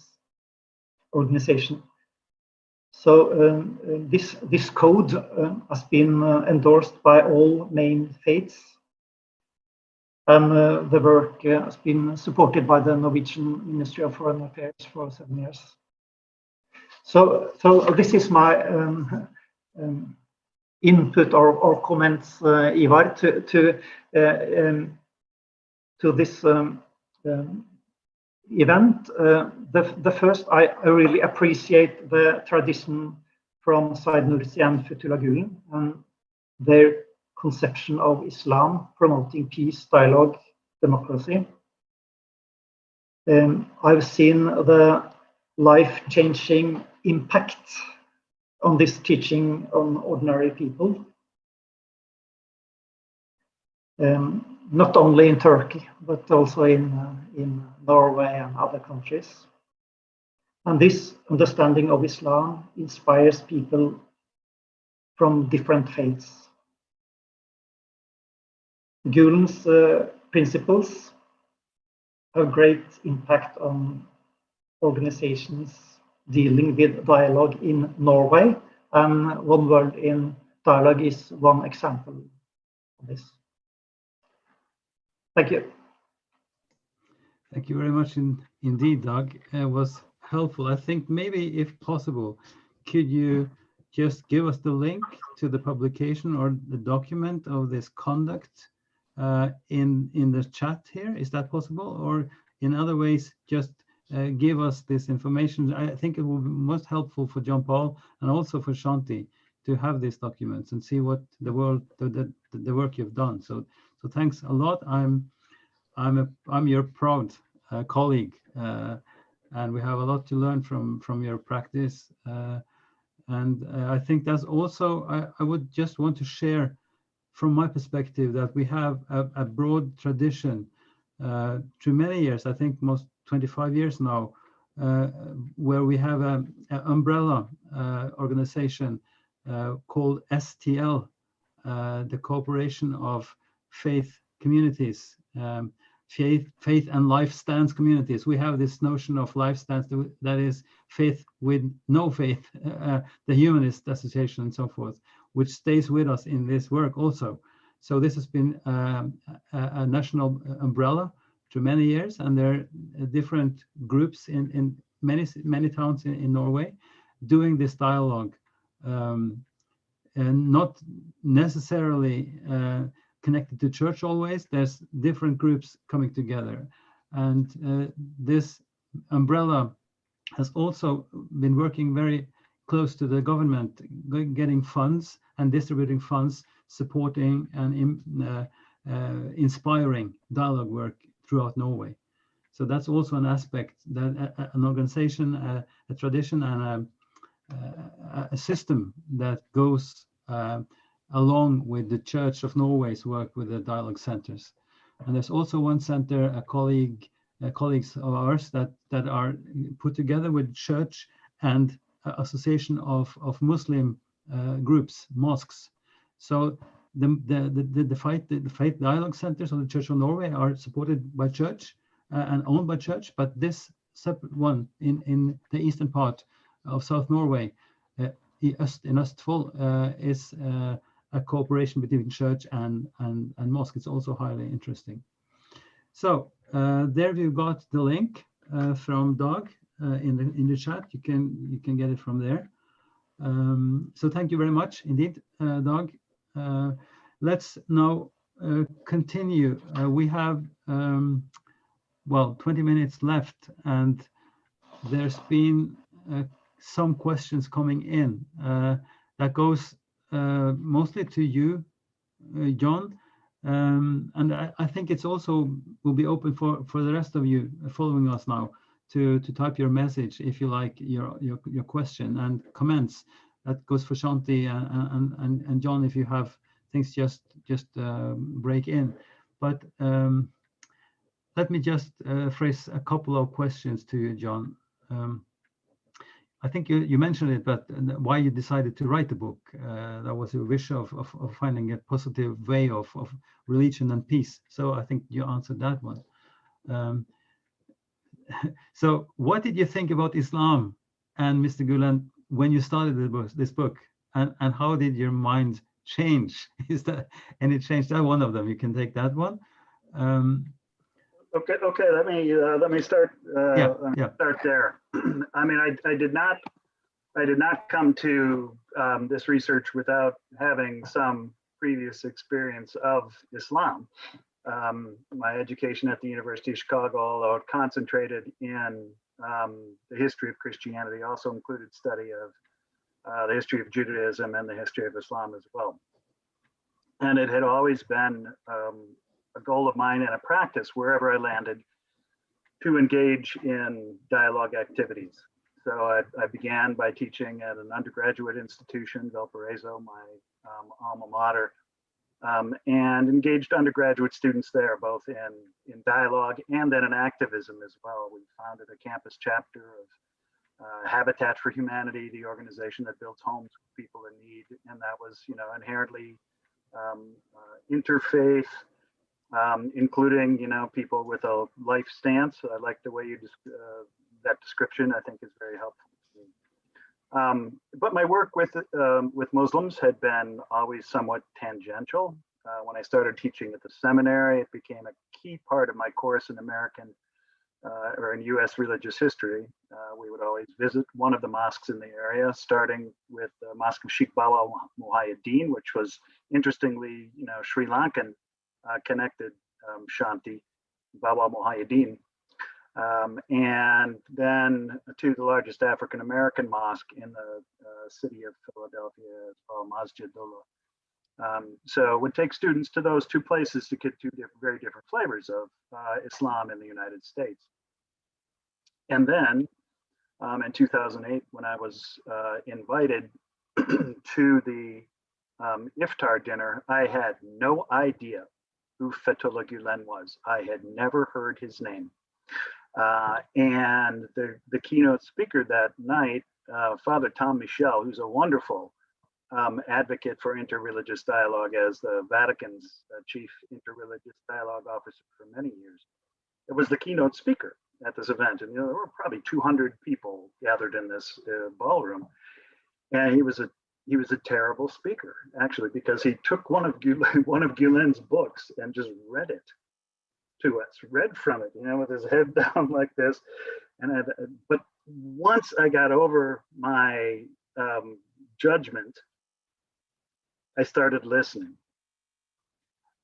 So this code has been endorsed by all main faiths, and the work has been supported by the Norwegian Ministry of Foreign Affairs for 7 years. So this is my input or comments, Ivar, to this event. The first, I really appreciate the tradition from Said Nursi and Fethullah Gülen and their conception of Islam promoting peace, dialogue, democracy. I've seen the life-changing impact on this teaching on ordinary people, not only in Turkey, but also in Norway and other countries. And this understanding of Islam inspires people from different faiths. Gülen's principles have great impact on organizations dealing with dialogue in Norway, and One World in Dialogue is one example of this. Thank you. Thank you very much indeed, Doug. It was helpful. I think maybe if possible, could you just give us the link to the publication or the document of this conduct in the chat here? Is that possible? Or in other ways, just give us this information. I think it will be most helpful for John Pahl and also for Shanti to have these documents and see what the work you've done. So thanks a lot. I'm your proud colleague, and we have a lot to learn from your practice. And I think that's also, I would just want to share from my perspective that we have a broad tradition through many years, I think most 25 years now, where we have an umbrella organization called STL, the Cooperation of Faith Communities, faith and life stance communities. We have this notion of life stance that is faith with no faith, the Humanist Association and so forth, which stays with us in this work also. So this has been a national umbrella through many years, and there are different groups in many towns in Norway doing this dialogue, and not necessarily connected to church always. There's different groups coming together, and this umbrella has also been working very close to the government, getting funds and distributing funds, supporting and inspiring dialogue work throughout Norway. So that's also an aspect that an organization, a tradition, and a system that goes along with the Church of Norway's work with the dialogue centers. And there's also one center, colleagues of ours that are put together with church and association of Muslim groups, mosques. So the faith dialogue centers of the Church of Norway are supported by church and owned by church, but this separate one in the eastern part of South Norway, in Østfold, is a cooperation between church and mosque. It's also highly interesting. So there we've got the link from Doug in the chat. You can get it from there. So thank you very much indeed, Doug. Let's now continue. We have, well, 20 minutes left, and there's been some questions coming in. That goes mostly to you, John. And I think it's also will be open for the rest of you following us now to type your message if you like your question and comments. That goes for Shanti and John if you have things just break in. But let me just phrase a couple of questions to you, John. I think you mentioned it, but why you decided to write the book? That was a wish of finding a positive way of religion and peace. So I think you answered that one. So what did you think about Islam and Mr. Gülen when you started this book? And how did your mind change? Is that any change? That one of them. You can take that one. Okay. Let me start. Start there. I mean, I did not come to this research without having some previous experience of Islam. My education at the University of Chicago, although it concentrated in the history of Christianity, also included study of the history of Judaism and the history of Islam as well. And it had always been a goal of mine and a practice wherever I landed to engage in dialogue activities. So I began by teaching at an undergraduate institution, Valparaiso, my alma mater, and engaged undergraduate students there, both in dialogue and then in activism as well. We founded a campus chapter of Habitat for Humanity, the organization that builds homes for people in need, and that was, inherently interfaith, including, people with a life stance. I like the way you that description. I think is very helpful to me. But my work with Muslims had been always somewhat tangential. When I started teaching at the seminary, it became a key part of my course in American or in U.S. religious history. We would always visit one of the mosques in the area, starting with the Mosque of Sheikh Bawa Muhyiddin, which was interestingly, Sri Lankan connected, Shanti Bawa Muhyiddin. And then to the largest African American mosque in the city of Philadelphia, it's called Masjidullah. So would take students to those two places to get two very different flavors of Islam in the United States. And then in 2008, when I was invited to the iftar dinner, I had no idea who Fethullah Gülen was. I had never heard his name. And the keynote speaker that night, Father Tom Michel, who's a wonderful advocate for interreligious dialogue as the Vatican's chief interreligious dialogue officer for many years. It was the keynote speaker at this event. And there were probably 200 people gathered in this ballroom. And he was a terrible speaker, actually, because he took one of Gülen's books and just read it to us, read from it, with his head down like this. But once I got over my judgment, I started listening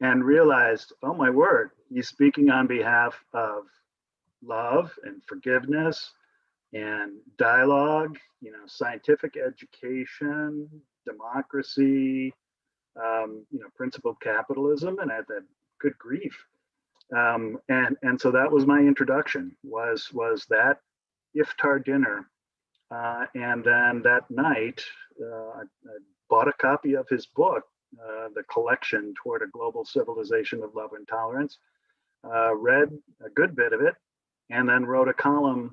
and realized, oh my word, he's speaking on behalf of love and forgiveness and dialogue, scientific education, democracy, principled capitalism, and I had that good grief. And so that was my introduction, was that iftar dinner. And then that night, I bought a copy of his book, The Collection Toward a Global Civilization of Love and Tolerance, read a good bit of it, and then wrote a column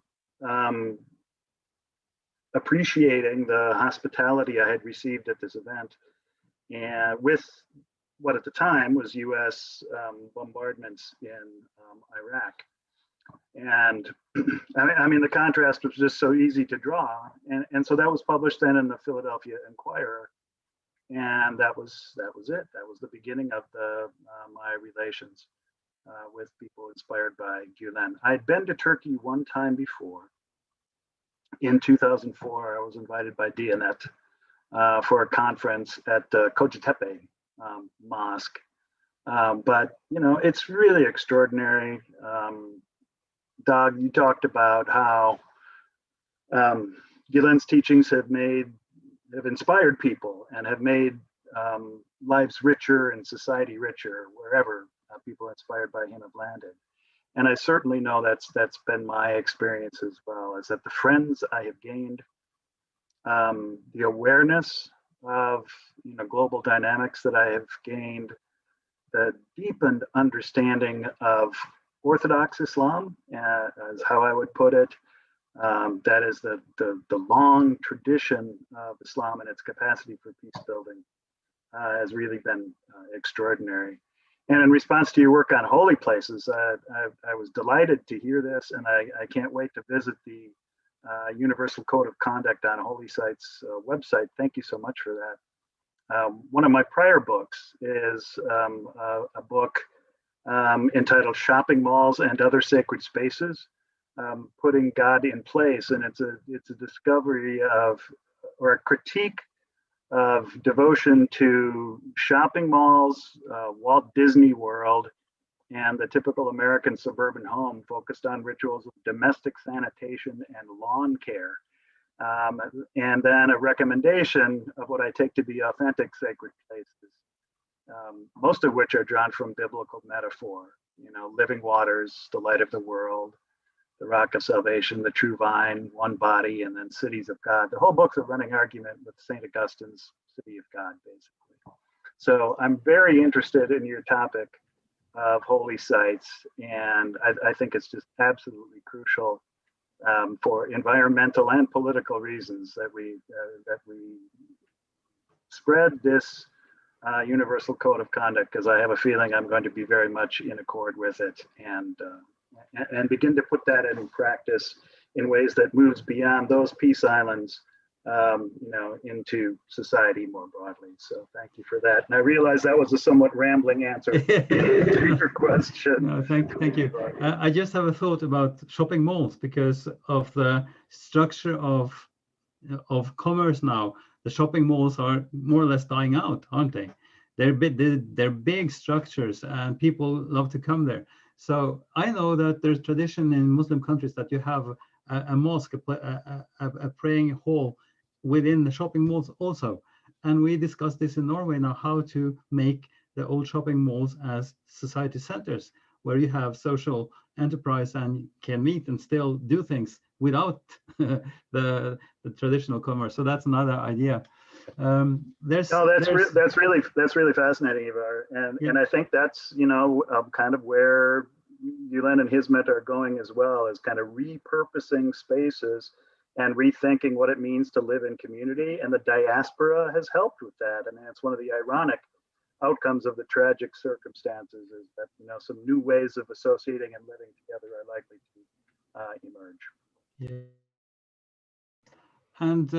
appreciating the hospitality I had received at this event, and with what at the time was U.S. bombardments in Iraq. And I mean, the contrast was just so easy to draw. And so that was published then in the Philadelphia Inquirer. And that was it. That was the beginning of my relations with people inspired by Gülen. I'd been to Turkey one time before. In 2004, I was invited by Diyanet for a conference at Kojatepe Mosque. But it's really extraordinary. Dag, you talked about how Gülen's teachings have inspired people and have made lives richer and society richer wherever people inspired by him have landed. And I certainly know that's been my experience as well, is that the friends I have gained, the awareness of global dynamics that I have gained, the deepened understanding of Orthodox Islam, as how I would put it. That is the long tradition of Islam and its capacity for peace building has really been extraordinary. And in response to your work on holy places, I was delighted to hear this, and I can't wait to visit the Universal Code of Conduct on Holy Sites website. Thank you so much for that. One of my prior books is a book entitled Shopping Malls and Other Sacred Spaces, Putting God in Place. And it's a discovery of, or a critique of devotion to shopping malls, Walt Disney World, and the typical American suburban home focused on rituals of domestic sanitation and lawn care. And then a recommendation of what I take to be authentic sacred places, most of which are drawn from biblical metaphor, living waters, the light of the world, the rock of salvation, the true vine, one body, and then cities of God. The whole book's a running argument with St. Augustine's City of God, basically. So I'm very interested in your topic of holy sites, and I think it's just absolutely crucial for environmental and political reasons that we spread this universal code of conduct, because I have a feeling I'm going to be very much in accord with it, and begin to put that in practice in ways that moves beyond those peace islands, into society more broadly. So thank you for that. And I realize that was a somewhat rambling answer to your question. No, thank you. I just have a thought about shopping malls because of the structure of commerce now. The shopping malls are more or less dying out, aren't they? They're big structures, and people love to come there. So I know that there's tradition in Muslim countries that you have a mosque, a praying hall within the shopping malls also. And we discussed this in Norway now, how to make the old shopping malls as society centers, where you have social enterprise and can meet and still do things without the traditional commerce. So that's another idea. That's really fascinating, Ivar, and I think that's kind of where Gülen and Hizmet are going as well, is kind of repurposing spaces and rethinking what it means to live in community. And the diaspora has helped with that. I mean, it's one of the ironic outcomes of the tragic circumstances, is that some new ways of associating and living together are likely to emerge. Yeah. And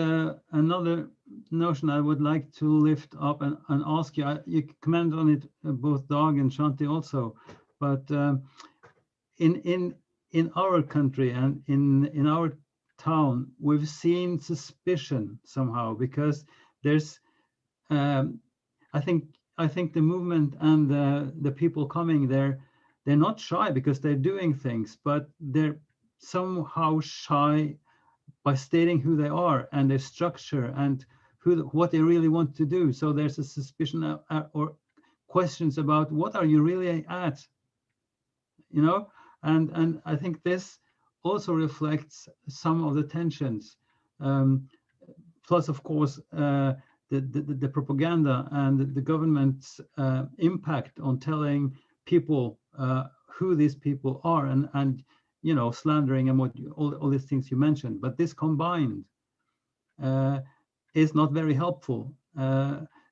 another notion I would like to lift up and ask you, you commented on it, both Dag and Shanti also, but in our country and in our town, we've seen suspicion somehow, because there's, I think the movement and the people coming there, they're not shy because they're doing things, but they're somehow shy by stating who they are and their structure and what they really want to do. So there's a suspicion or questions about what are you really at, and I think this also reflects some of the tensions. Plus, of course, the propaganda and the government's impact on telling people who these people are, and slandering and all these things you mentioned. But this combined is not very helpful.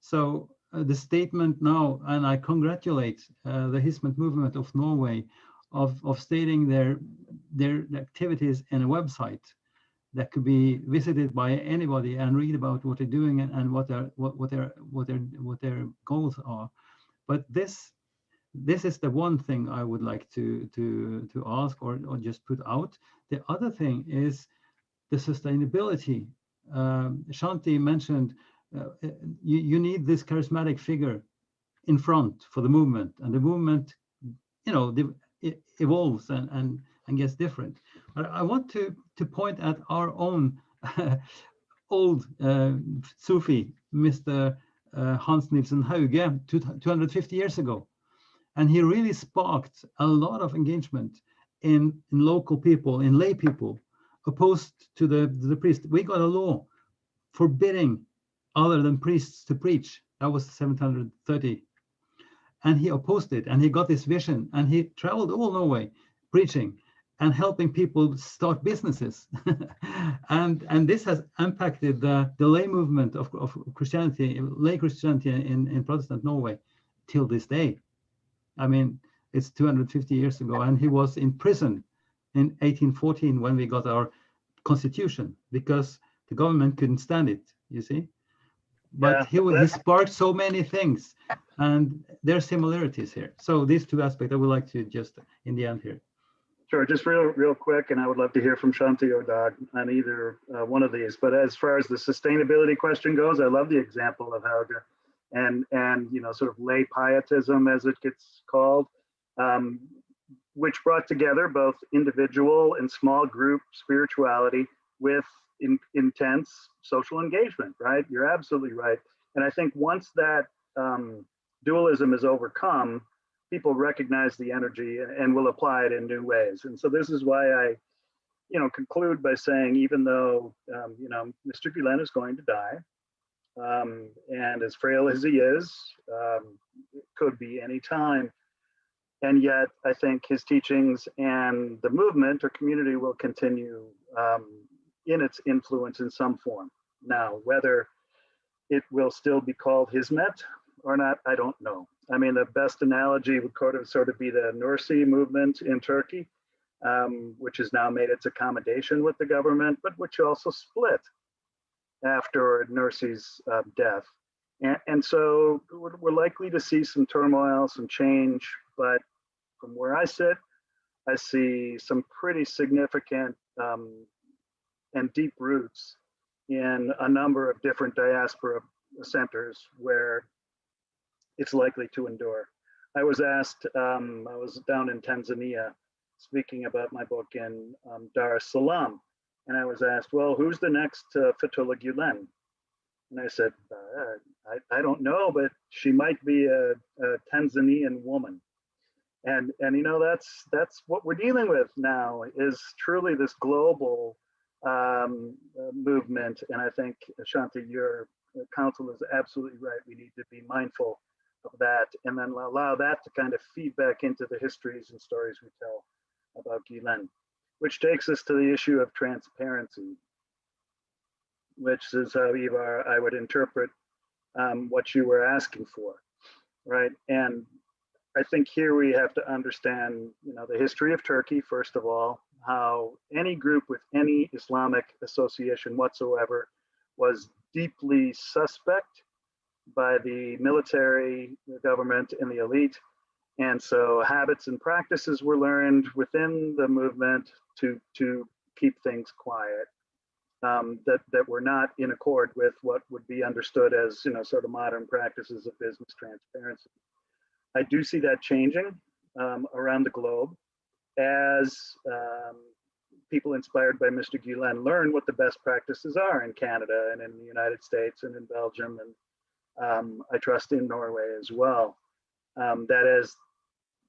So the statement now, and I congratulate the Hizmet movement of Norway of stating their activities in a website that could be visited by anybody and read about what they're doing and what their goals are. But this is the one thing I would like to ask or just put out. The other thing is the sustainability. Shanti mentioned you need this charismatic figure in front for the movement, and the movement, it evolves and gets different. But I want to point at our own old Sufi, Mr. Hans Nilsen Hauge, 250 years ago. And he really sparked a lot of engagement in local people, in lay people, opposed to the priest. We got a law forbidding other than priests to preach. That was 730. And he opposed it, and he got this vision, and he traveled all Norway preaching and helping people start businesses. and this has impacted the lay movement of Christianity, lay Christianity in Protestant Norway till this day. I mean, it's 250 years ago, and he was in prison in 1814 when we got our constitution, because the government couldn't stand it, you see. But he sparked so many things, and there are similarities here. So these two aspects I would like to just, in the end here. Sure, just real quick, and I would love to hear from Shanti or Dag on either one of these. But as far as the sustainability question goes, I love the example of Hauge and sort of lay pietism, as it gets called, which brought together both individual and small group spirituality with intense social engagement, right? You're absolutely right. And I think once that dualism is overcome, people recognize the energy and will apply it in new ways. And so this is why I, conclude by saying, even though, Mr. Gülen is going to die, and as frail as he is, it could be any time. And yet I think his teachings and the movement or community will continue in its influence in some form. Now, whether it will still be called Hizmet or not, I don't know. I mean, the best analogy would sort of be the Nursi movement in Turkey, which has now made its accommodation with the government, but which also split after Nursi's death. And so we're likely to see some turmoil, some change, but from where I sit, I see some pretty significant and deep roots in a number of different diaspora centers where it's likely to endure. I was asked, I was down in Tanzania speaking about my book in Dar es Salaam, and I was asked, well, who's the next Fethullah Gülen? And I said, I don't know, but she might be a Tanzanian woman. And that's what we're dealing with now, is truly this global movement. And I think, Shanti, your counsel is absolutely right. We need to be mindful of that, and then allow that to kind of feed back into the histories and stories we tell about Gülen, which takes us to the issue of transparency, which is how, Ivar, I would interpret what you were asking for, right? And I think here we have to understand, the history of Turkey, first of all, how any group with any Islamic association whatsoever was deeply suspect by the military, the government, and the elite. And so habits and practices were learned within the movement to keep things quiet, that were not in accord with what would be understood as, sort of modern practices of business transparency. I do see that changing around the globe as people inspired by Mr. Gülen learn what the best practices are in Canada and in the United States and in Belgium, and I trust in Norway as well. That as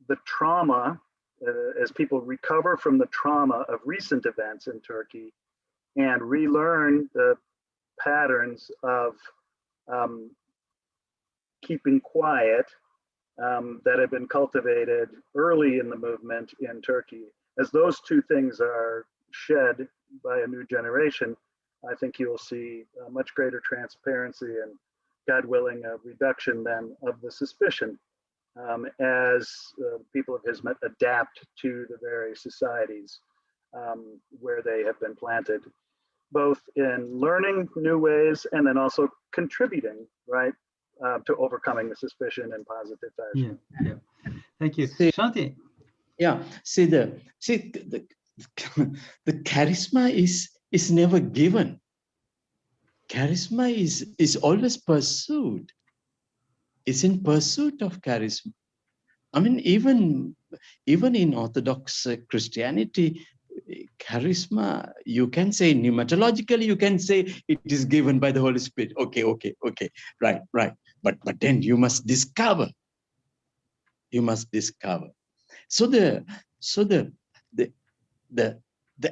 the trauma, as people recover from the trauma of recent events in Turkey and relearn the patterns of keeping quiet that have been cultivated early in the movement in Turkey, as those two things are shed by a new generation, I think you will see a much greater transparency and, God willing, a reduction then of the suspicion as people of Hizmet adapt to the various societies where they have been planted, both in learning new ways and then also contributing, right, to overcoming the suspicion in positive fashion. Yeah. Thank you. Shanti. Yeah, the charisma is never given. charisma is always pursued. It's in pursuit of charisma. I mean, even in Orthodox Christianity, charisma, you can say pneumatologically, you can say it is given by the Holy Spirit. Okay, right. But then you must discover. You must discover. So the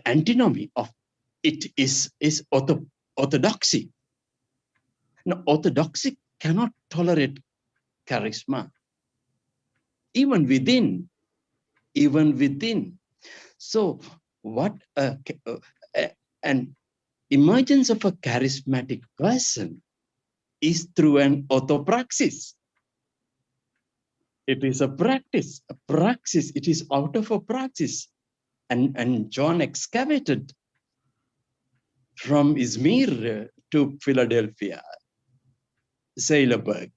antinomy of it is orthodoxy. Now, orthodoxy cannot tolerate charisma, even within. So what an emergence of a charismatic person is through an orthopraxis. It is a praxis. It is out of a praxis. And John excavated from Izmir to Philadelphia, Seilerberg.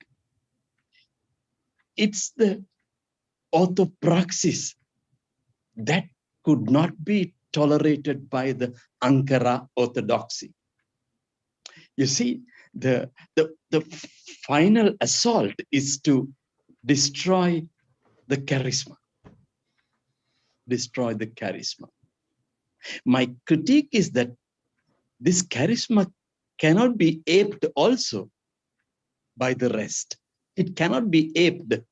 It's the orthopraxis that could not be tolerated by the Ankara orthodoxy. You see, the final assault is to destroy the charisma. Destroy the charisma. My critique is that this charisma cannot be aped also by the rest. It cannot be aped,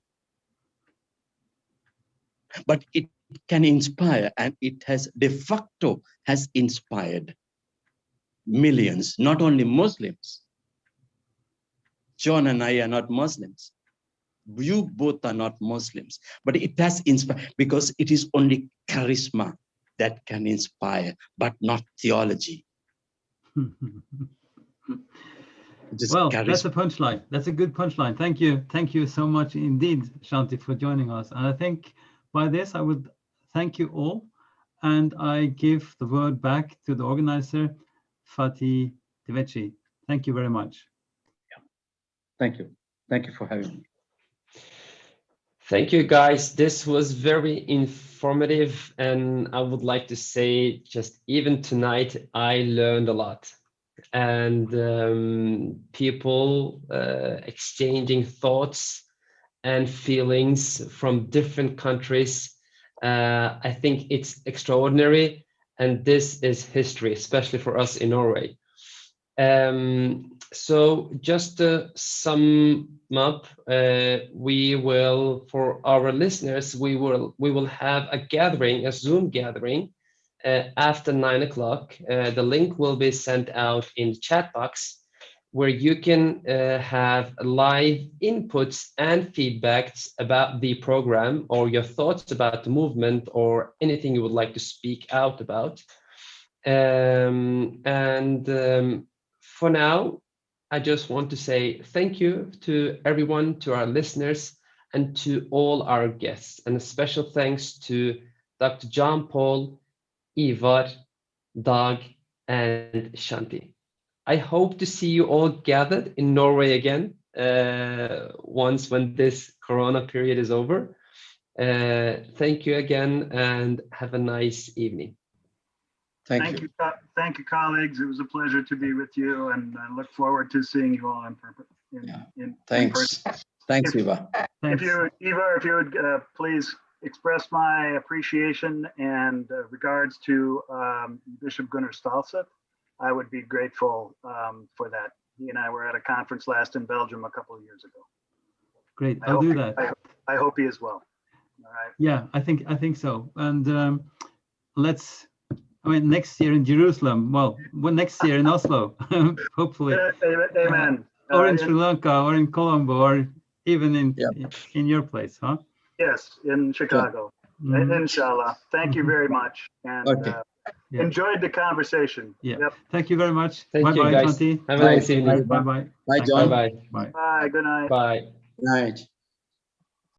but it can inspire, and it has de facto has inspired millions, not only Muslims. John and I are not Muslims. You both are not Muslims, but it has inspired, because it is only charisma that can inspire, but not theology. Well, that's a punchline. That's a good punchline. Thank you. Thank you so much indeed, Shanti, for joining us. And I think by this, I would thank you all. And I give the word back to the organizer, Fatih Deveci. Thank you very much. Yeah. Thank you. Thank you for having me. Thank you, guys. This was very informative. And I would like to say, just even tonight, I learned a lot. And people exchanging thoughts and feelings from different countries. I think it's extraordinary, and this is history, especially for us in Norway. So just to sum up, we will, for our listeners, we will have a gathering, a Zoom gathering, after 9 o'clock. The link will be sent out in the chat box, where you can have live inputs and feedbacks about the program, or your thoughts about the movement, or anything you would like to speak out about. For now, I just want to say thank you to everyone, to our listeners, and to all our guests. And a special thanks to Dr. John Pahl, Ivar, Dag, and Shanti. I hope to see you all gathered in Norway again once when this Corona period is over. Thank you again, and have a nice evening. Thank you, colleagues. It was a pleasure to be with you, and I look forward to seeing you all in Thanks. Thanks, Ivar. If you would please express my appreciation and regards to Bishop Gunnar Stalseth, I would be grateful for that. He and I were at a conference last in Belgium a couple of years ago. Great, I'll do that. I hope he is well. All right. Yeah, I think so. And next year in Jerusalem. Well, next year in Oslo, hopefully. Amen. Or in Sri Lanka, or in Colombo, or even in your place, huh? Yes, in Chicago. Sure. Inshallah. Thank you very much. And enjoyed the conversation. Yeah. Yep. Thank you very much. Thank you, guys. Shanti. Have a nice evening. Bye-bye. Bye, John. Bye. Bye. Good night. Bye. Good night.